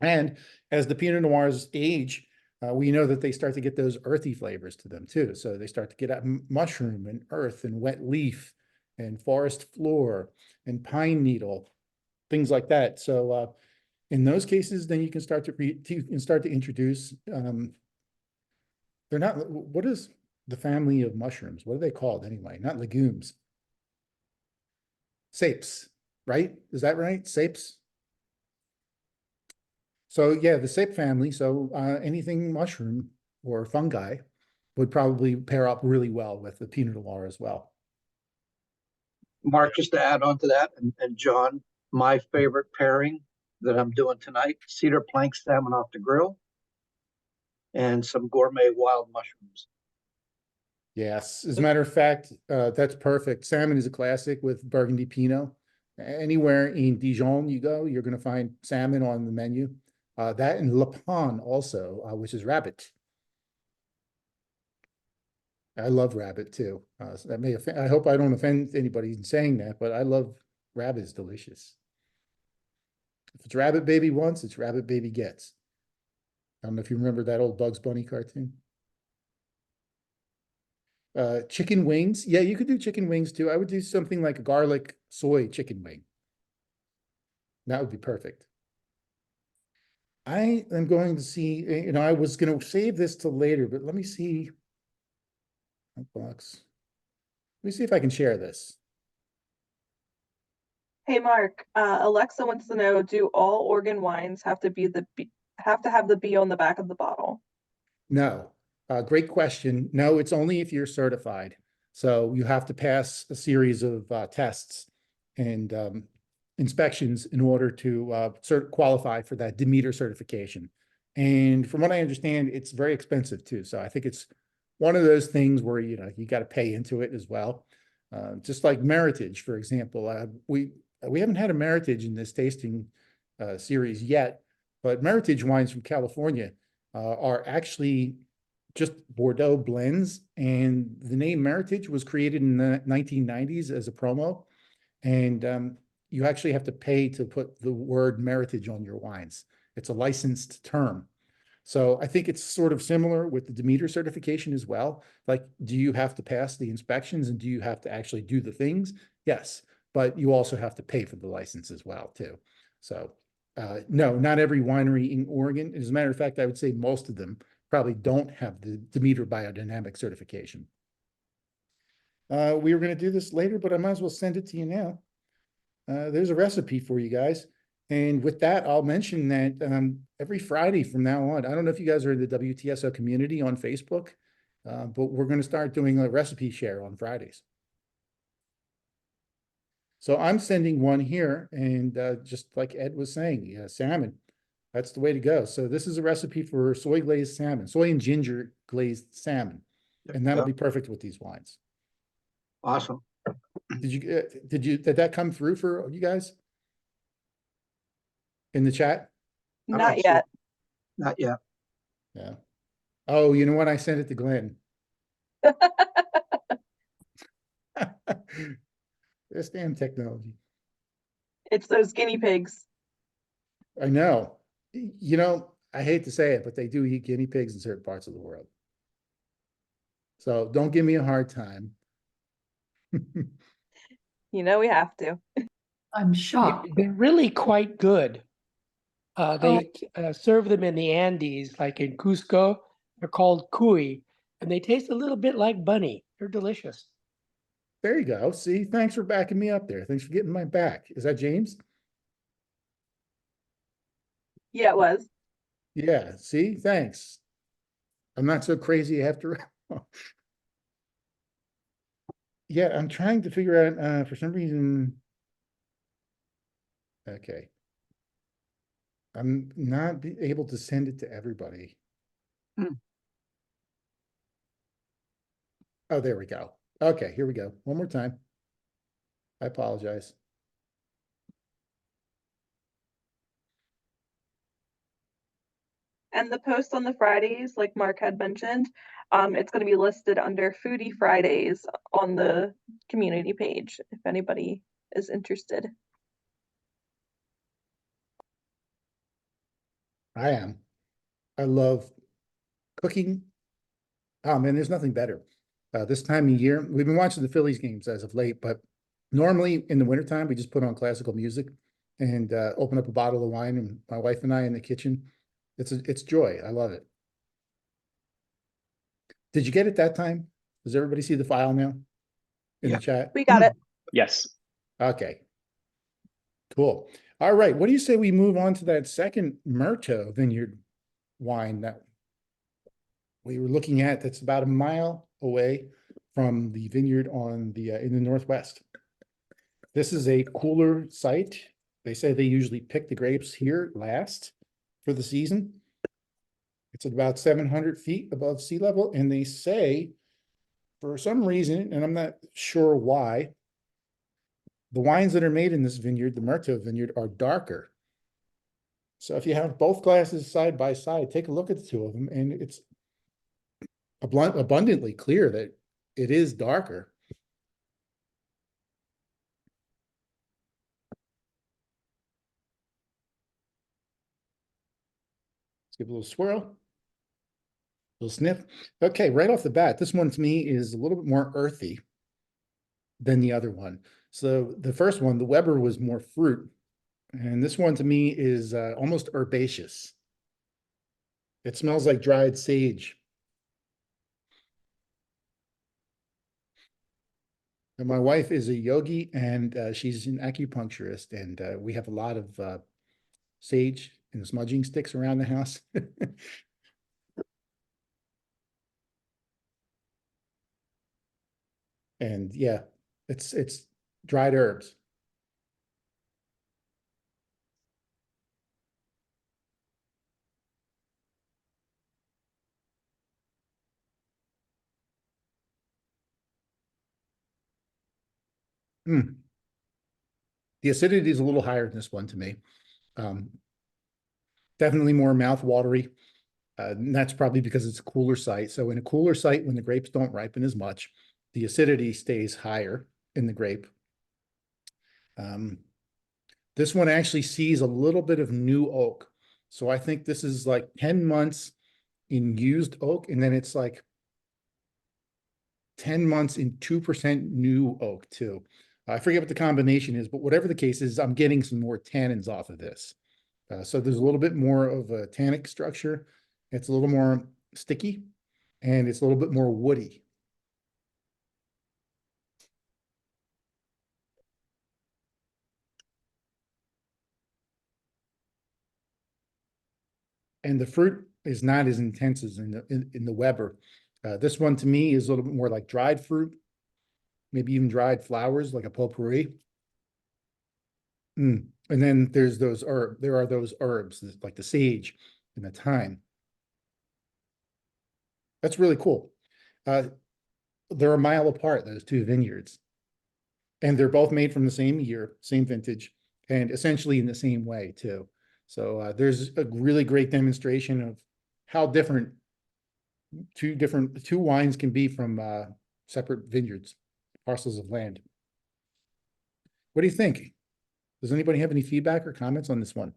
And as the Pinot Noirs age, we know that they start to get those earthy flavors to them too. So they start to get at mushroom and earth and wet leaf and forest floor and pine needle, things like that. So in those cases, then you can start to introduce. They're not. What is the family of mushrooms? What are they called anyway? Not legumes. Sapes, right? Is that right? Sapes. So yeah, the sape family. So anything mushroom or fungi would probably pair up really well with the Pinot Noir as well. Mark, just to add on to that, and John, my favorite pairing that I'm doing tonight, cedar plank salmon off the grill and some gourmet wild mushrooms. Yes, as a matter of fact, that's perfect. Salmon is a classic with Burgundy Pinot. Anywhere in Dijon you go, you're going to find salmon on the menu. That and Le Pan also, which is rabbit. I love rabbit too. So that may offend, I hope I don't offend anybody in saying that, but I love rabbit. Is delicious. If it's rabbit baby once, it's rabbit baby gets. I don't know if you remember that old Bugs Bunny cartoon. Chicken wings. Yeah, you could do chicken wings too. I would do something like a garlic soy chicken wing. That would be perfect. I am going to see, I was going to save this till later, but let me see. Box. Let me see if I can share this. Hey, Mark, Alexa wants to know, do all Oregon wines have to have the B on the back of the bottle? No, great question. No, it's only if you're certified. So you have to pass a series of tests and inspections in order to qualify for that Demeter certification. And from what I understand, it's very expensive too. So I think it's one of those things where, you got to pay into it as well. Just like Meritage, for example, we haven't had a Meritage in this tasting series yet, but Meritage wines from California are actually just Bordeaux blends. And the name Meritage was created in the 1990s as a promo. And you actually have to pay to put the word Meritage on your wines. It's a licensed term. So I think it's sort of similar with the Demeter certification as well. Like, do you have to pass the inspections and do you have to actually do the things? Yes, but you also have to pay for the license as well too. So no, not every winery in Oregon. As a matter of fact, I would say most of them probably don't have the Demeter biodynamic certification. We were going to do this later, but I might as well send it to you now. There's a recipe for you guys. And with that, I'll mention that every Friday from now on, I don't know if you guys are in the WTSO community on Facebook, but we're going to start doing a recipe share on Fridays. So I'm sending one here, and just like Ed was saying, salmon, that's the way to go. So this is a recipe for soy glazed salmon, soy and ginger glazed salmon, and that'll Yep. be perfect with these wines. Awesome. Did that come through for you guys in the chat? I don't Not see yet. Not yet. Yeah. Oh, you know what? I sent it to Glenn. This damn technology. It's those guinea pigs. I know. You know, I hate to say it, but they do eat guinea pigs in certain parts of the world. So don't give me a hard time. You know we have to. I'm shocked. They're really quite good. They Oh. serve them in the Andes, like in Cusco. They're called cuy, and they taste a little bit like bunny. They're delicious. There you go. See, thanks for backing me up there. Thanks for getting my back. Is that James? Yeah, it was. Yeah. See, thanks. I'm not so crazy after all. Yeah, I'm trying to figure out, for some reason. Okay. I'm not able to send it to everybody. Hmm. Oh, there we go. Okay, here we go. One more time. I apologize. And the post on the Fridays, like Mark had mentioned, it's going to be listed under Foodie Fridays on the community page if anybody is interested. I am. I love cooking. Oh man, there's nothing better. This time of year, we've been watching the Phillies games as of late, but normally in the wintertime, we just put on classical music and open up a bottle of wine, and my wife and I in the kitchen. It's joy. I love it. Did you get it that time? Does everybody see the file now in Yeah. the chat? We got it. Yes. Okay. Cool. All right. What do you say we move on to that second Murto vineyard wine that we were looking at? That's about a mile away from the vineyard on the in the Northwest. This is a cooler site. They say they usually pick the grapes here last for the season. It's at about 700 feet above sea level, and they say, for some reason, and I'm not sure why, the wines that are made in this vineyard, the Murto vineyard, are darker. So if you have both glasses side by side, take a look at the two of them, and it's abundantly clear that it is darker. Let's give it a little swirl. Little sniff. Okay, right off the bat, this one to me is a little bit more earthy than the other one. So the first one, the Weber, was more fruit. And this one to me is almost herbaceous. It smells like dried sage. And my wife is a yogi, and she's an acupuncturist, and we have a lot of sage and smudging sticks around the house. And yeah, it's dried herbs. Mm. The acidity is a little higher in this one to me. Definitely more mouth-watery. And that's probably because it's a cooler site. So in a cooler site, when the grapes don't ripen as much, the acidity stays higher in the grape. This one actually sees a little bit of new oak. So I think this is like 10 months in used oak, and then it's like 10 months in 2% new oak too. I forget what the combination is, but whatever the case is, I'm getting some more tannins off of this. So there's a little bit more of a tannic structure. It's a little more sticky, and it's a little bit more woody. And the fruit is not as intense as in the Weber. This one to me is a little bit more like dried fruit, maybe even dried flowers, like a potpourri. And then there are those herbs like the sage and the thyme. That's really cool. They're a mile apart, those two vineyards. And they're both made from the same year, same vintage, and essentially in the same way too. So there's a really great demonstration of how different two wines can be from separate vineyards, parcels of land. What do you think? Does anybody have any feedback or comments on this one?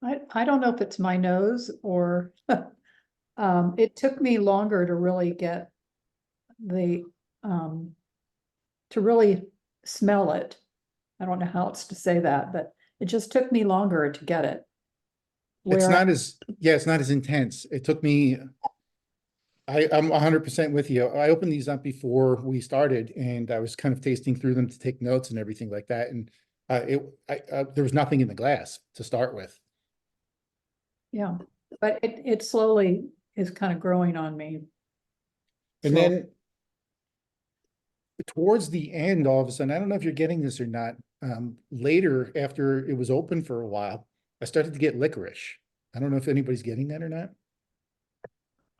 I don't know if it's my nose or it took me longer to really get the to really smell it. I don't know how else to say that, but it just took me longer to get it. It's Where not as, yeah, it's not as intense. It took me, I'm 100% with you. I opened these up before we started, and I was kind of tasting through them to take notes and everything like that. And there was nothing in the glass to start with. yeah, but it slowly is kind of growing on me. And Slow. then towards the end, all of a sudden, I don't know if you're getting this or not, later after it was open for a while, I started to get licorice. I don't know if anybody's getting that or not.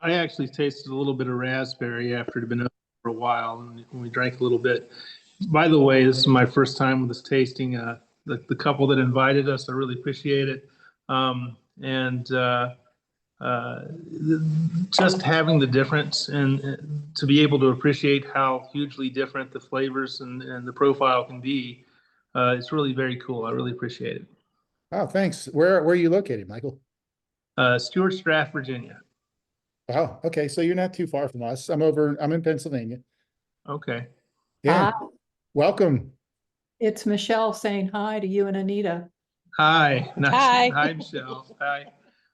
I actually tasted a little bit of raspberry after it had been open for a while, and we drank a little bit. By the way, this is my first time with this tasting. The couple that invited us, I really appreciate it. Just having the difference and to be able to appreciate how hugely different the flavors and the profile can be, it's really very cool. I really appreciate it. Oh, thanks. Where are you located, Michael? Stuart Strath, Virginia. Oh, okay. So you're not too far from us. I'm in Pennsylvania. Okay. Yeah. Hi, Welcome. it's Michelle saying hi to you and Anita. Hi. Nice. Hi. Hi, Michelle. Hi.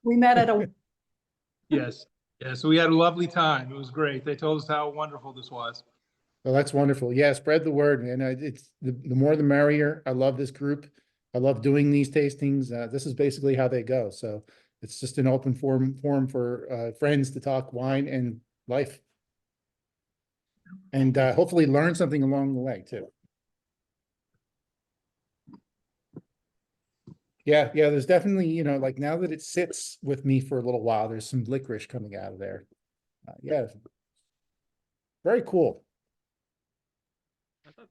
We met at a Yes. Yes. We had a lovely time. It was great. They told us how wonderful this was. Well, that's wonderful. Yeah, spread the word, man. It's the more the merrier. I love this group. I love doing these tastings. This is basically how they go. So it's just an open forum for friends to talk wine and life. And hopefully learn something along the way too. Yeah, there's definitely, like now that it sits with me for a little while, there's some licorice coming out of there. Yeah, very cool.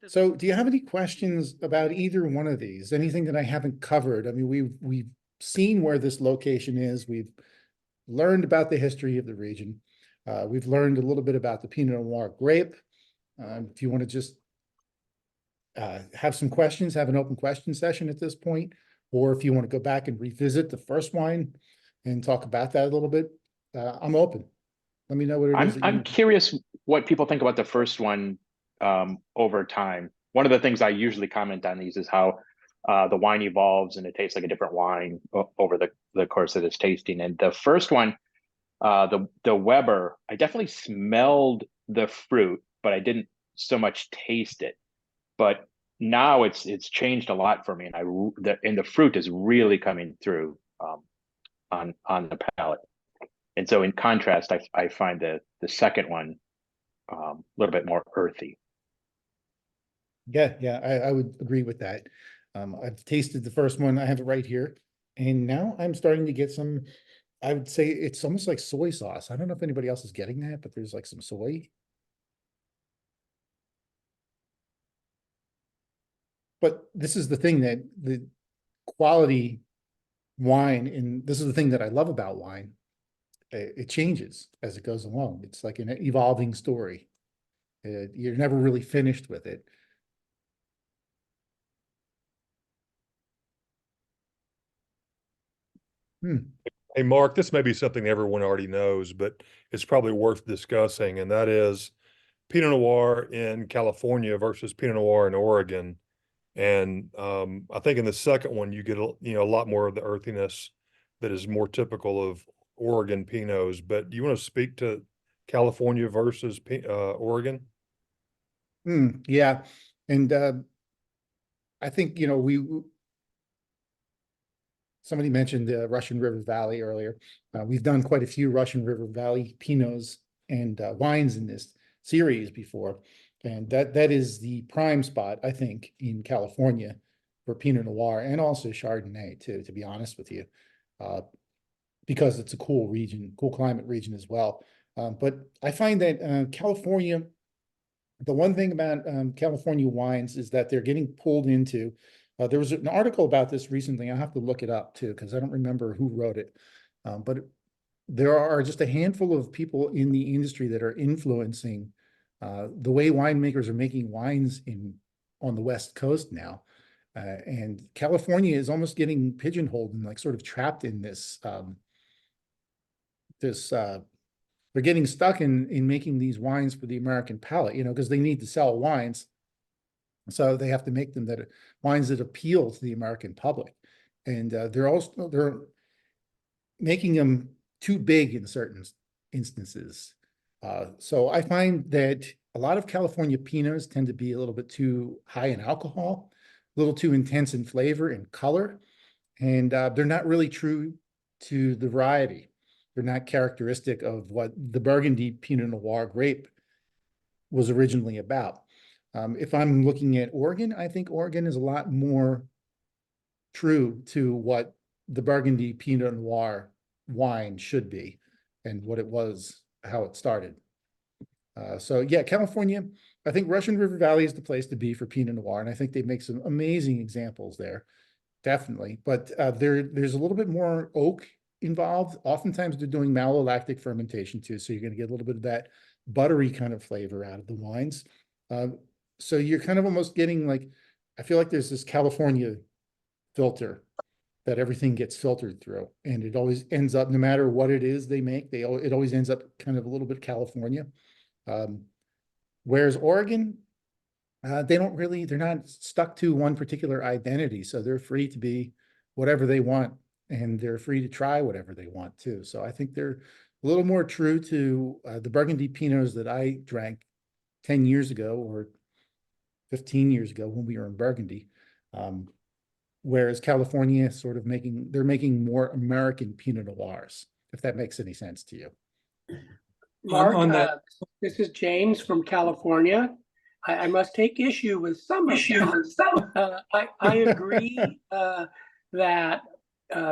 So do you have any questions about either one of these? Anything that I haven't covered? I mean, we've seen where this location is. We've learned about the history of the region. We've learned a little bit about the Pinot Noir grape. If you want to just have some questions, have an open question session at this point, or if you want to go back and revisit the first wine and talk about that a little bit, I'm open. Let me know what it is. I'm curious what people think about the first one over time. One of the things I usually comment on these is how the wine evolves and it tastes like a different wine over the course of this tasting. And the first one, the Weber, I definitely smelled the fruit, but I didn't so much taste it. But now it's changed a lot for me, and the fruit is really coming through on the palate. And so in contrast, I find the second one a little bit more earthy. Yeah, I would agree with that. I've tasted the first one. I have it right here. And now I'm starting to get some, I would say it's almost like soy sauce. I don't know if anybody else is getting that, but there's like some soy. But this is the thing that the quality wine, and this is the thing that I love about wine. It changes as it goes along. It's like an evolving story. You're never really finished with it. Hey, Mark, this may be something everyone already knows, but it's probably worth discussing, and that is Pinot Noir in California versus Pinot Noir in Oregon. And I think in the second one, you get a lot more of the earthiness that is more typical of Oregon Pinots. But do you want to speak to California versus Oregon? Yeah, and I think somebody mentioned the Russian River Valley earlier. We've done quite a few Russian River Valley Pinots and wines in this series before, and that is the prime spot, I think, in California for Pinot Noir and also Chardonnay too, to be honest with you, because it's a cool region, cool climate region as well. But I find that California, the one thing about California wines is that they're getting pulled into. There was an article about this recently. I have to look it up too, because I don't remember who wrote it. But there are just a handful of people in the industry that are influencing the way winemakers are making wines on the West Coast now. And California is almost getting pigeonholed and like sort of trapped in this, they're getting stuck in making these wines for the American palate, because they need to sell wines. So they have to make them wines that appeal to the American public. And they're making them too big in certain instances. So I find that a lot of California Pinots tend to be a little bit too high in alcohol, a little too intense in flavor and color, and they're not really true to the variety. They're not characteristic of what the Burgundy Pinot Noir grape was originally about. If I'm looking at Oregon, I think Oregon is a lot more true to what the Burgundy Pinot Noir wine should be and what it was, how it started. So yeah, California, I think Russian River Valley is the place to be for Pinot Noir, and I think they make some amazing examples there, definitely. But there's a little bit more oak involved. Oftentimes they're doing malolactic fermentation too, so you're going to get a little bit of that buttery kind of flavor out of the wines. So you're kind of almost getting like, I feel like there's this California filter that everything gets filtered through, and it always ends up, no matter what it is they make, it always ends up kind of a little bit California. Whereas Oregon, they're not stuck to one particular identity, so they're free to be whatever they want, and they're free to try whatever they want too. So I think they're a little more true to the Burgundy Pinots that I drank 10 years ago or 15 years ago when we were in Burgundy. Whereas California they're making more American Pinot Noirs, if that makes any sense to you. Mark, on that- this is James from California. I must take issue with some of that. I agree that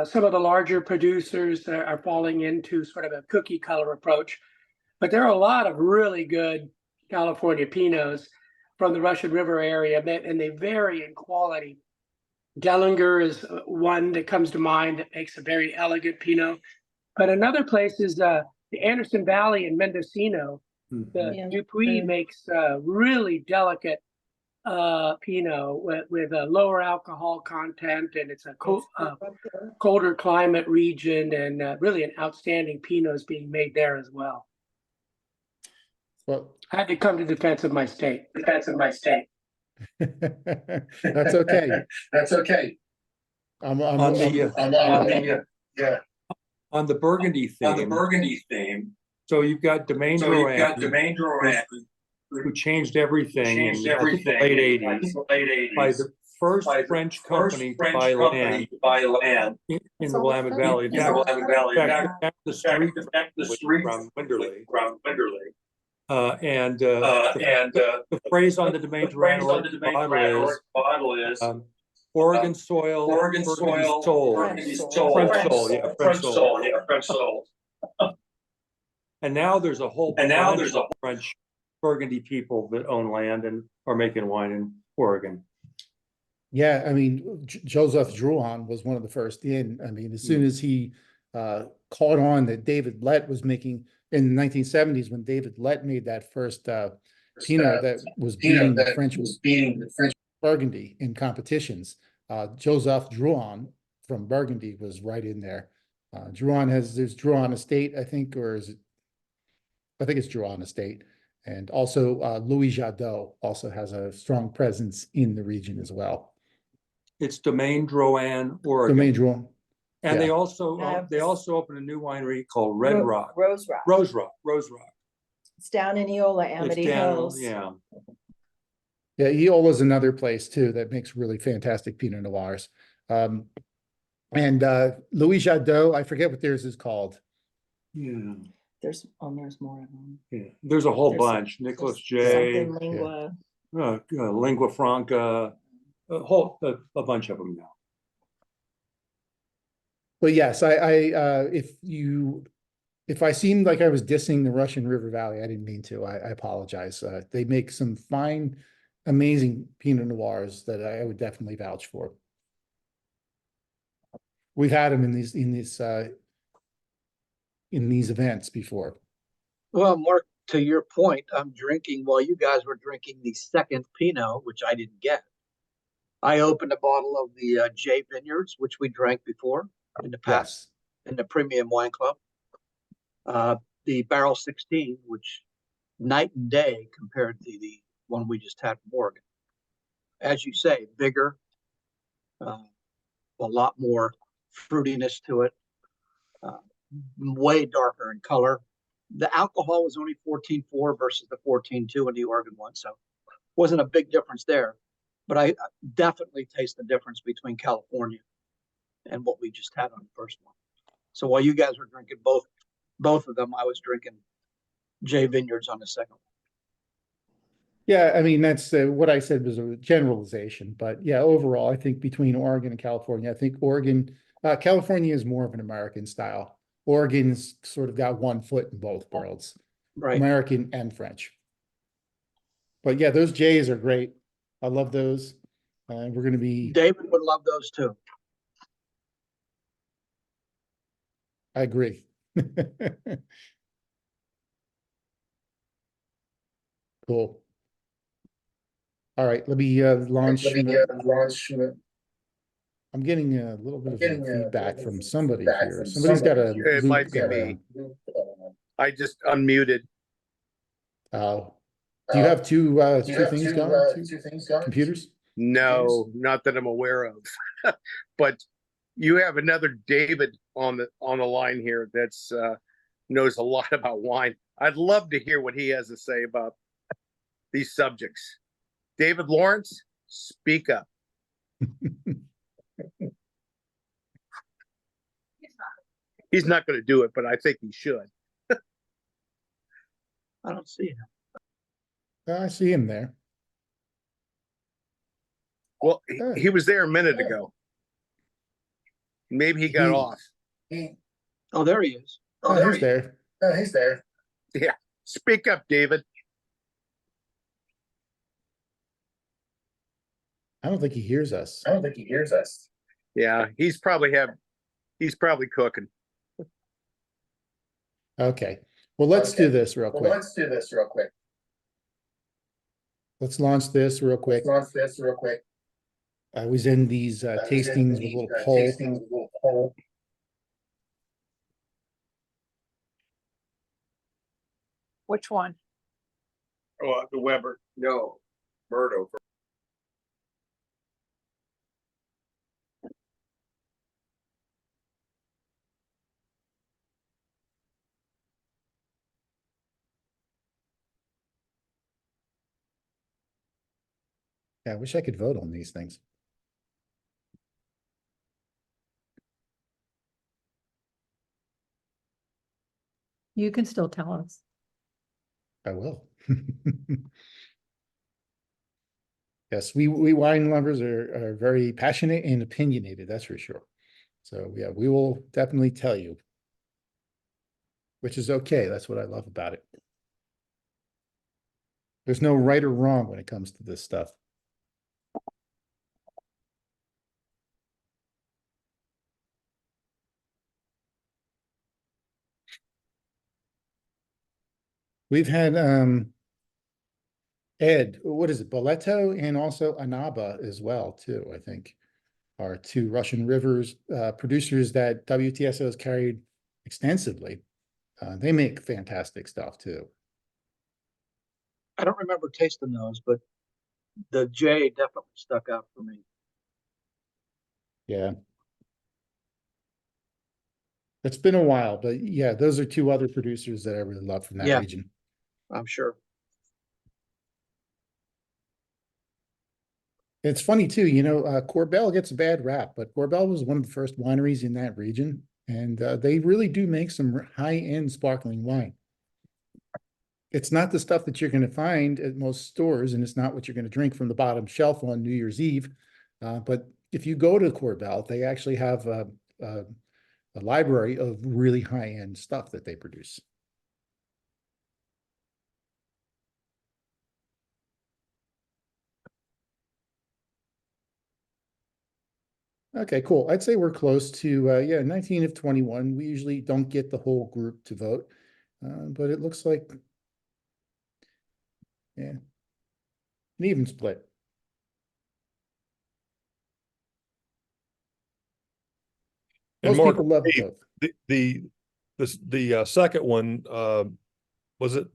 some of the larger producers are falling into sort of a cookie color approach, but there are a lot of really good California Pinots from the Russian River area, and they vary in quality. Dellinger is one that comes to mind that makes a very elegant Pinot, but another place is the Anderson Valley in Mendocino. The Dupuis makes really delicate Pinot with a lower alcohol content, and it's a colder climate region, and really an outstanding Pinot is being made there as well. Well, I had to come to defense of my state. that's okay. That's okay. On the Burgundy theme. So you've got Domaine Drouhin, who changed everything in the late 80s by the first French company to buy land in the Willamette Valley. In fact, back the street from Winderley. And the phrase on the Domaine Drouhin bottle is Oregon soil, Burgundy soul. French soul. And now there's a whole bunch of French Burgundy people that own land and are making wine in Oregon. Yeah, I mean, Joseph Drouhin was one of the first in. I mean, as soon as he caught on that David Lett was making in the 1970s, when David Lett made that first Pinot that was beating the French Burgundy in competitions, Joseph Drouhin from Burgundy was right in there There's Drouin Estate, I think, or is it? I think it's Drouin Estate. And also Louis Jadot also has a strong presence in the region as well. It's Domaine Drouin, Oregon. Domaine Drouin. And yeah. they also opened a new winery called Red Rock. Rose Rock. Rose Rock. It's down in Eola, It's Amity down, Hills. yeah. Yeah, Eola's another place too that makes really fantastic Pinot Noirs. And Louis Jadot, I forget what theirs is called. Yeah. There's more of them. Yeah. There's a whole There's- bunch. Nicholas there's J. Something Lingua. Lingua Franca, a bunch of them now. But yes, if I seemed like I was dissing the Russian River Valley, I didn't mean to. I apologize. They make some fine, amazing Pinot Noirs that I would definitely vouch for. We've had them in these events before. Well, Mark, to your point, I'm drinking while you guys were drinking the second Pinot, which I didn't get. I opened a bottle of the J Vineyards, which we drank before in the past in the Premium Wine Club. The Barrel 16, which night and day compared to the one we just had from Oregon. As you say, bigger, a lot more fruitiness to it, way darker in color. The alcohol was only 14.4 versus the 14.2 in the Oregon one, so wasn't a big difference there. But I definitely taste the difference between California and what we just had on the first one. So while you guys were drinking both of them, I was drinking J Vineyards on the second one. Yeah, I mean, that's what I said was a generalization, but yeah, overall, I think between Oregon and California, I think California is more of an American style. Oregon's sort of got one foot in both worlds, Right. American and French. But yeah, those J's are great. I love those. We're going to be. David would love those too. I agree. Cool. All right, let me launch. I'm getting a little bit of feedback from somebody here. Somebody's got a It loop might be going me. on. I just unmuted. Oh, do you have two things going? Two computers? No, not that I'm aware of. But you have another David on the line here that's knows a lot about wine. I'd love to hear what he has to say about these subjects. David Lawrence, speak up. He's not going to do it, but I think he should. I don't see him. I see him there. Well, he was there a minute ago. Maybe he got off. Oh, there he is. He's there. Yeah, speak up, David. I don't think he hears us. Yeah, he's probably cooking. Okay. Well, let's do this real quick. Let's launch this real quick. I was in these tastings with a little poll. Which one? Oh, the Weber. No, Murdo. Yeah, I wish I could vote on these things. You can still tell us. I will. Yes, we wine lovers are very passionate and opinionated, that's for sure. So yeah, we will definitely tell you. Which is okay. That's what I love about it. There's no right or wrong when it comes to this stuff. We've had Ed, what is it, Boleto and also Anaba as well, too, I think. are two Russian rivers producers that WTSO has carried extensively. They make fantastic stuff too. I don't remember tasting those, but the J definitely stuck out for me. Yeah. It's been a while, but yeah, those are two other producers that I really love from that Yeah. region. I'm sure. It's funny too, you know, Corbel gets a bad rap, but Corbel was one of the first wineries in that region, and they really do make some high-end sparkling wine. It's not the stuff that you're going to find at most stores, and it's not what you're going to drink from the bottom shelf on New Year's Eve. But if you go to Corbel, they actually have a library of really high-end stuff that they produce. Okay, cool. I'd say we're close to, yeah, 19 of 21. We usually don't get the whole group to vote, but it looks like, yeah, an even split. And Most Mark, people love both. the second one, was it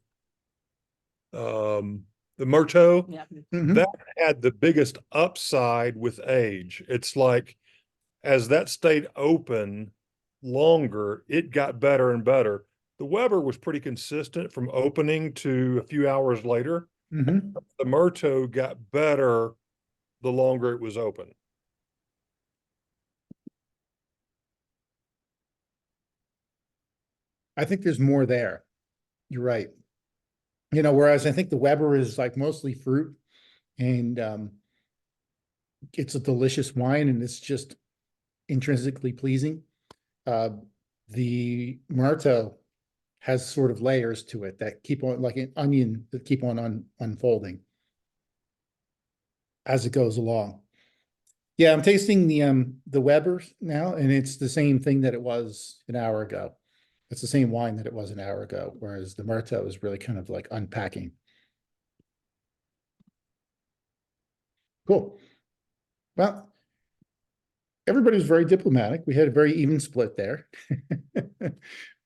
the Murto? Yeah. Mhm. That had the biggest upside with age. It's like as that stayed open longer, it got better and better. The Weber was pretty consistent from opening to a few hours later. Mhm. The Murto got better the longer it was open. I think there's more there. You're right. You know, whereas I think the Weber is like mostly fruit, and it's a delicious wine and it's just intrinsically pleasing. Uh, the Marto has sort of layers to it that keep on, like an onion, that keep on unfolding as it goes along. Yeah, I'm tasting the Weber now, and it's the same thing that it was an hour ago. It's the same wine that it was an hour ago, whereas the Murto is really kind of like unpacking. Cool. Well, everybody's very diplomatic. We had a very even split there.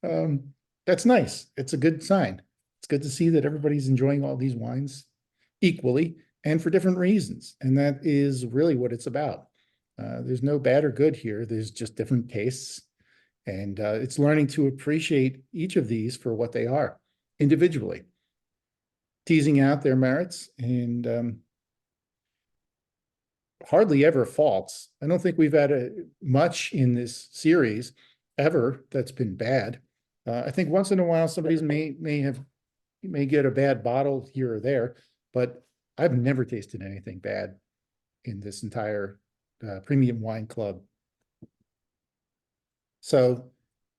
That's nice. It's a good sign. It's good to see that everybody's enjoying all these wines equally and for different reasons. And that is really what it's about. There's no bad or good here. There's just different tastes. And it's learning to appreciate each of these for what they are individually, teasing out their merits and hardly ever faults. I don't think we've had much in this series ever that's been bad. I think once in a while somebody's may get a bad bottle here or there, but I've never tasted anything bad in this entire premium wine club. So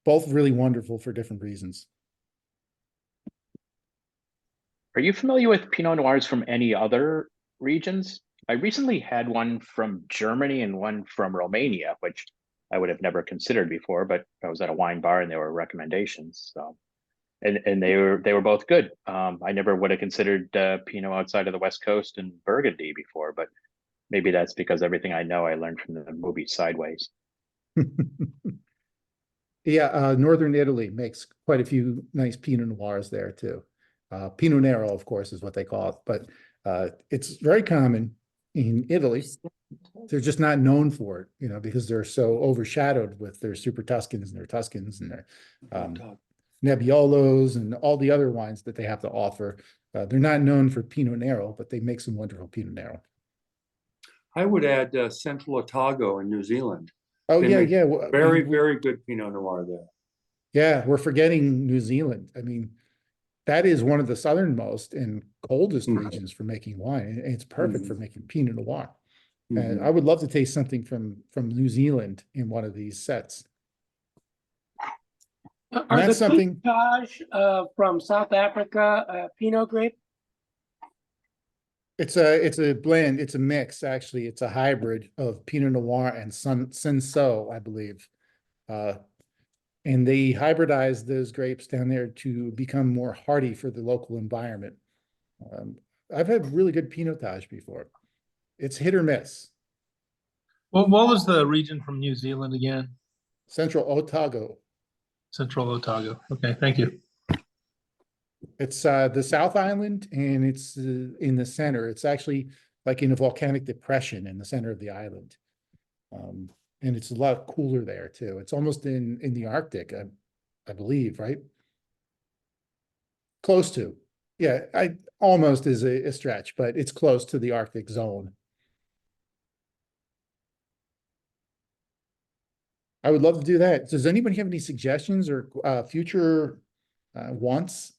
both really wonderful for different reasons. Are you familiar with Pinot Noirs from any other regions? I recently had one from Germany and one from Romania, which I would have never considered before, but I was at a wine bar and there were recommendations. So, and they were both good. I never would have considered Pinot outside of the West Coast and Burgundy before, but maybe that's because everything I know I learned from the movie Sideways. Yeah, Northern Italy makes quite a few nice Pinot Noirs there too. Pinot Nero, of course, is what they call it, but it's very common in Italy. They're just not known for it, you know, because they're so overshadowed with their Super Tuscans and their Tuscans and their Nebbiolos and all the other wines that they have to offer. They're not known for Pinot Nero, but they make some wonderful Pinot Nero. I would add Central Otago in New Zealand. Oh, They yeah, make yeah. Very, very good Pinot Noir there. Yeah, we're forgetting New Zealand. I mean, that is one of the southernmost and coldest regions for making wine. And it's perfect for making Pinot Noir. And I would love to taste something from New Zealand in one of these sets. Are that's the something- Coupe-Tage from South Africa Pinot grape? It's a blend. It's a mix, actually. It's a hybrid of Pinot Noir and Cinsault, I believe. And they hybridize those grapes down there to become more hardy for the local environment. I've had really good Pinotage before. It's hit or miss. Well, what was the region from New Zealand again? Central Otago. Central Otago. Okay, thank you. It's the South Island, and it's in the center. It's actually like in a volcanic depression in the center of the island. And it's a lot cooler there too. It's almost in the Arctic, I believe, right? Close to. Yeah, I almost is a stretch, but it's close to the Arctic zone. I would love to do that. Does anybody have any suggestions or future wants?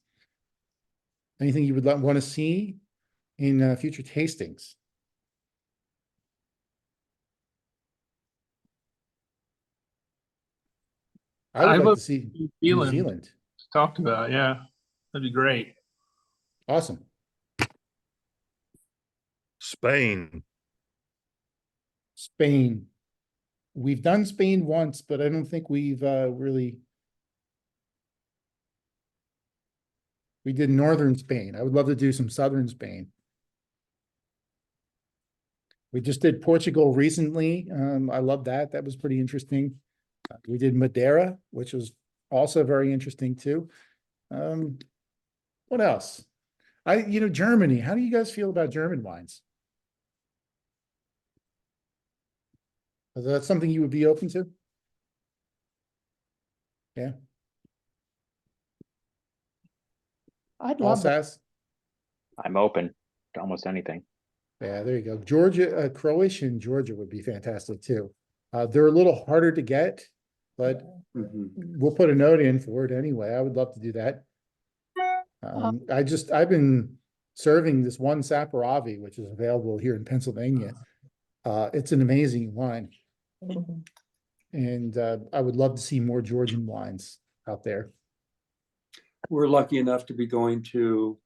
Anything you would want to see in future tastings? I would I'd like love to see New New Zealand Zealand. talked about. Yeah, that'd be great. Awesome. Spain. Spain. We've done Spain once, but I don't think we've really. We did northern Spain. I would love to do some southern Spain. We just did Portugal recently. I love that. That was pretty interesting. We did Madeira, which was also very interesting too. What else? Germany. How do you guys feel about German wines? Is that something you would be open to? Yeah. I'd love that. Alsace? I'm open to almost anything. Yeah, there you go. Georgia, Croatia and Georgia would be fantastic too. They're a little harder to get, but we'll put a note in for it anyway. I would love to do that. I've been serving this one Saperavi, which is available here in Pennsylvania. It's an amazing wine. And I would love to see more Georgian wines out there. We're lucky enough to be going to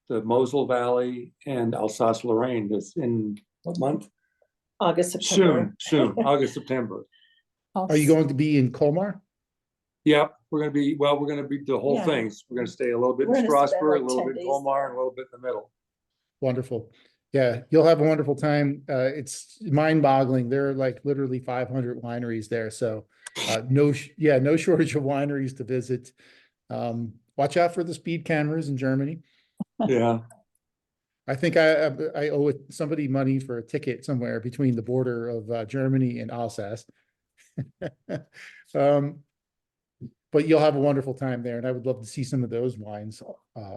the Mosel Valley and Alsace-Lorraine this in what month? August, September. Soon, August, September. Are you going to be in Colmar? Yep, we're gonna be the whole Yeah. thing. We're gonna stay a little bit We're in gonna spend Strasbourg, a like little 10 bit in days Colmar, there. and a little bit in the middle. Wonderful. Yeah, you'll have a wonderful time. It's mind-boggling. There are like literally 500 wineries there. So no shortage of wineries to visit. Watch out for the speed cameras in Germany. Yeah. I think I owe somebody money for a ticket somewhere between the border of Germany and Alsace. But you'll have a wonderful time there, and I would love to see some of those wines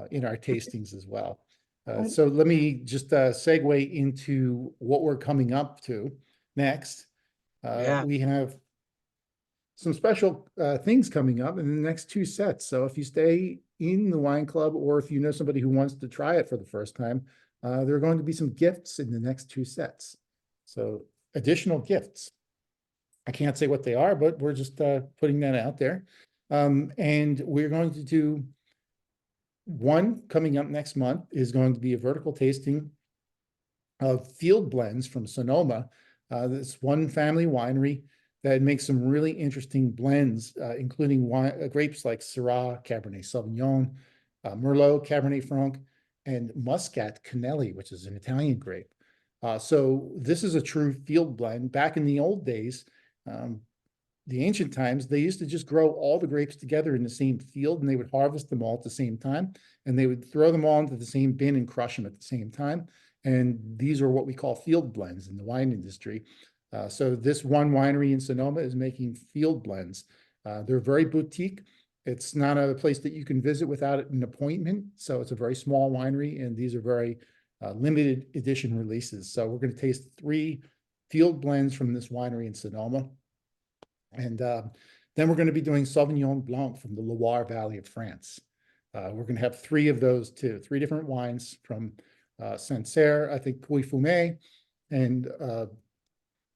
in our tastings as well. So let me just segue into what we're coming up to next. Yeah. We have some special things coming up in the next two sets. So if you stay in the wine club, or if you know somebody who wants to try it for the first time, there are going to be some gifts in the next two sets. So additional gifts. I can't say what they are, but we're just putting that out there. And we're going to do one coming up next month is going to be a vertical tasting of field blends from Sonoma. This one family winery that makes some really interesting blends, including grapes like Syrah, Cabernet Sauvignon, Merlot, Cabernet Franc, and Muscat Canelli, which is an Italian grape. So this is a true field blend. Back in the old days, the ancient times, they used to just grow all the grapes together in the same field, and they would harvest them all at the same time, and they would throw them all into the same bin and crush them at the same time. And these are what we call field blends in the wine industry. So this one winery in Sonoma is making field blends. They're very boutique. It's not a place that you can visit without an appointment. So it's a very small winery, and these are very limited edition releases. So we're going to taste 3 field blends from this winery in Sonoma. And then we're going to be doing Sauvignon Blanc from the Loire Valley of France. We're going to have 3 of those too, 3 different wines from Sancerre, I think Pouilly-Fumé, and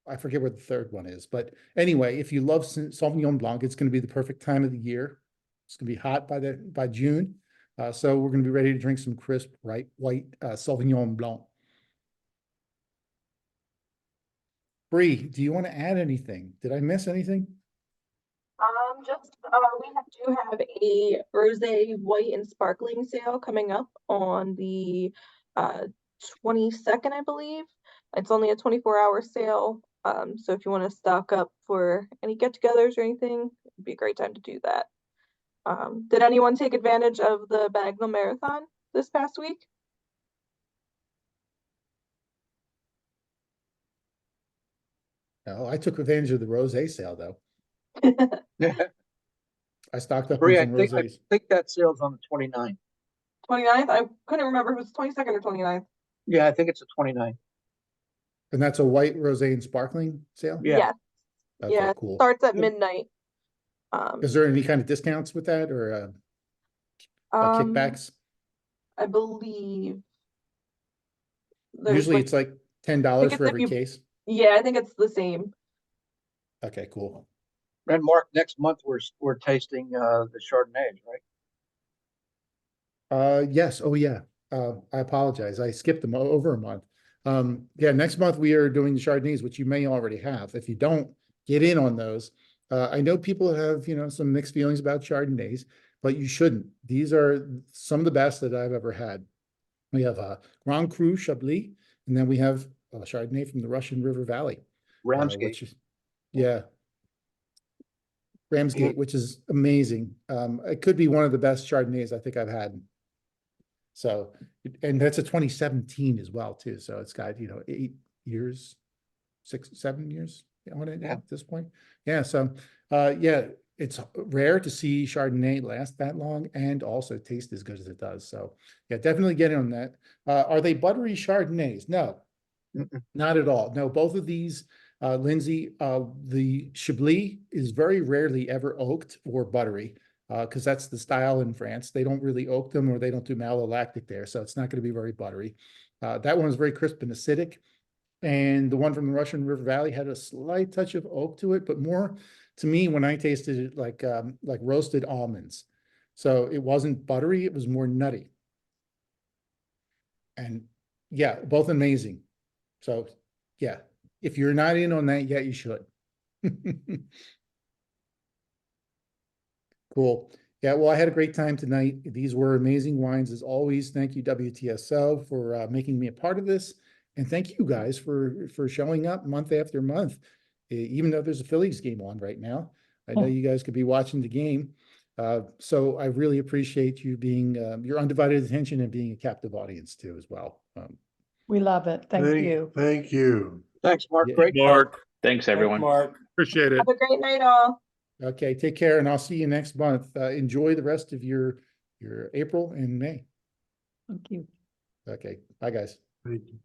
I forget what the third one is. But anyway, if you love Sauvignon Blanc, it's going to be the perfect time of the year. It's going to be hot by June. So we're going to be ready to drink some crisp, white Sauvignon Blanc. Bree, do you want to add anything? Did I miss anything? We do have a rosé white and sparkling sale coming up on the 22nd, I believe. It's only a 24-hour sale. So if you want to stock up for any get-togethers or anything, it'd be a great time to do that. Did anyone take advantage of the Bagnell Marathon this past week? No, I took advantage of the rosé sale though. I stocked up on Bree, I some think that sale's on the 29th. 29th? I couldn't remember if it was 22nd or 29th. Yeah, I think it's the 29th. And that's a white rosé and sparkling sale? Yeah. Yes. Okay, Yeah, it cool. starts at midnight. Is there any kind of discounts with that or kickbacks? I believe there's Usually it's like $10 it's for if every you- case. yeah, I think it's the same. Okay, cool. And Mark, next month we're tasting the Chardonnays, right? Yes, oh yeah. I apologize. I skipped them over a month. Yeah, next month we are doing the Chardonnays, which you may already have. If you don't, get in on those. I know people have, some mixed feelings about Chardonnays, but you shouldn't. These are some of the best that I've ever had. We have Grand Cru Chablis, and then we have Chardonnay from the Russian River Valley. Ramsgate. Which is, yeah. Ramsgate, which is amazing. It could be one of the best Chardonnays I think I've had. So, and that's a 2017 as well too. So it's got, 8 years, 6, 7 years on it at this point. Yeah. So, yeah, it's rare to see Chardonnay last that long and also taste as good as it does. So yeah, definitely get in on that. Are they buttery Chardonnays? No, not at all. No, both of these, Lindsay, the Chablis is very rarely ever oaked or buttery. Because that's the style in France. They don't really oak them or they don't do malolactic there. So it's not going to be very buttery. That one was very crisp and acidic. And the one from the Russian River Valley had a slight touch of oak to it, but more to me when I tasted it like roasted almonds. So it wasn't buttery, it was more nutty. And yeah, both amazing. So yeah, if you're not in on that yet, you should. Cool. Yeah, well, I had a great time tonight. These were amazing wines as always. Thank you, WTSO, for making me a part of this. And thank you guys for showing up month after month, even though there's a Phillies game on right now. I know you guys could be watching the game. So I really appreciate you being your undivided attention and being a captive audience too as well. We love it. Thank you. Thank you. Thanks, Mark. Yeah. Great. Mark, Thanks, everyone. Mark. appreciate it. Have a great night, all. Okay, take care and I'll see you next month. Enjoy the rest of your April and May. Thank you. Okay, bye guys. Thank you.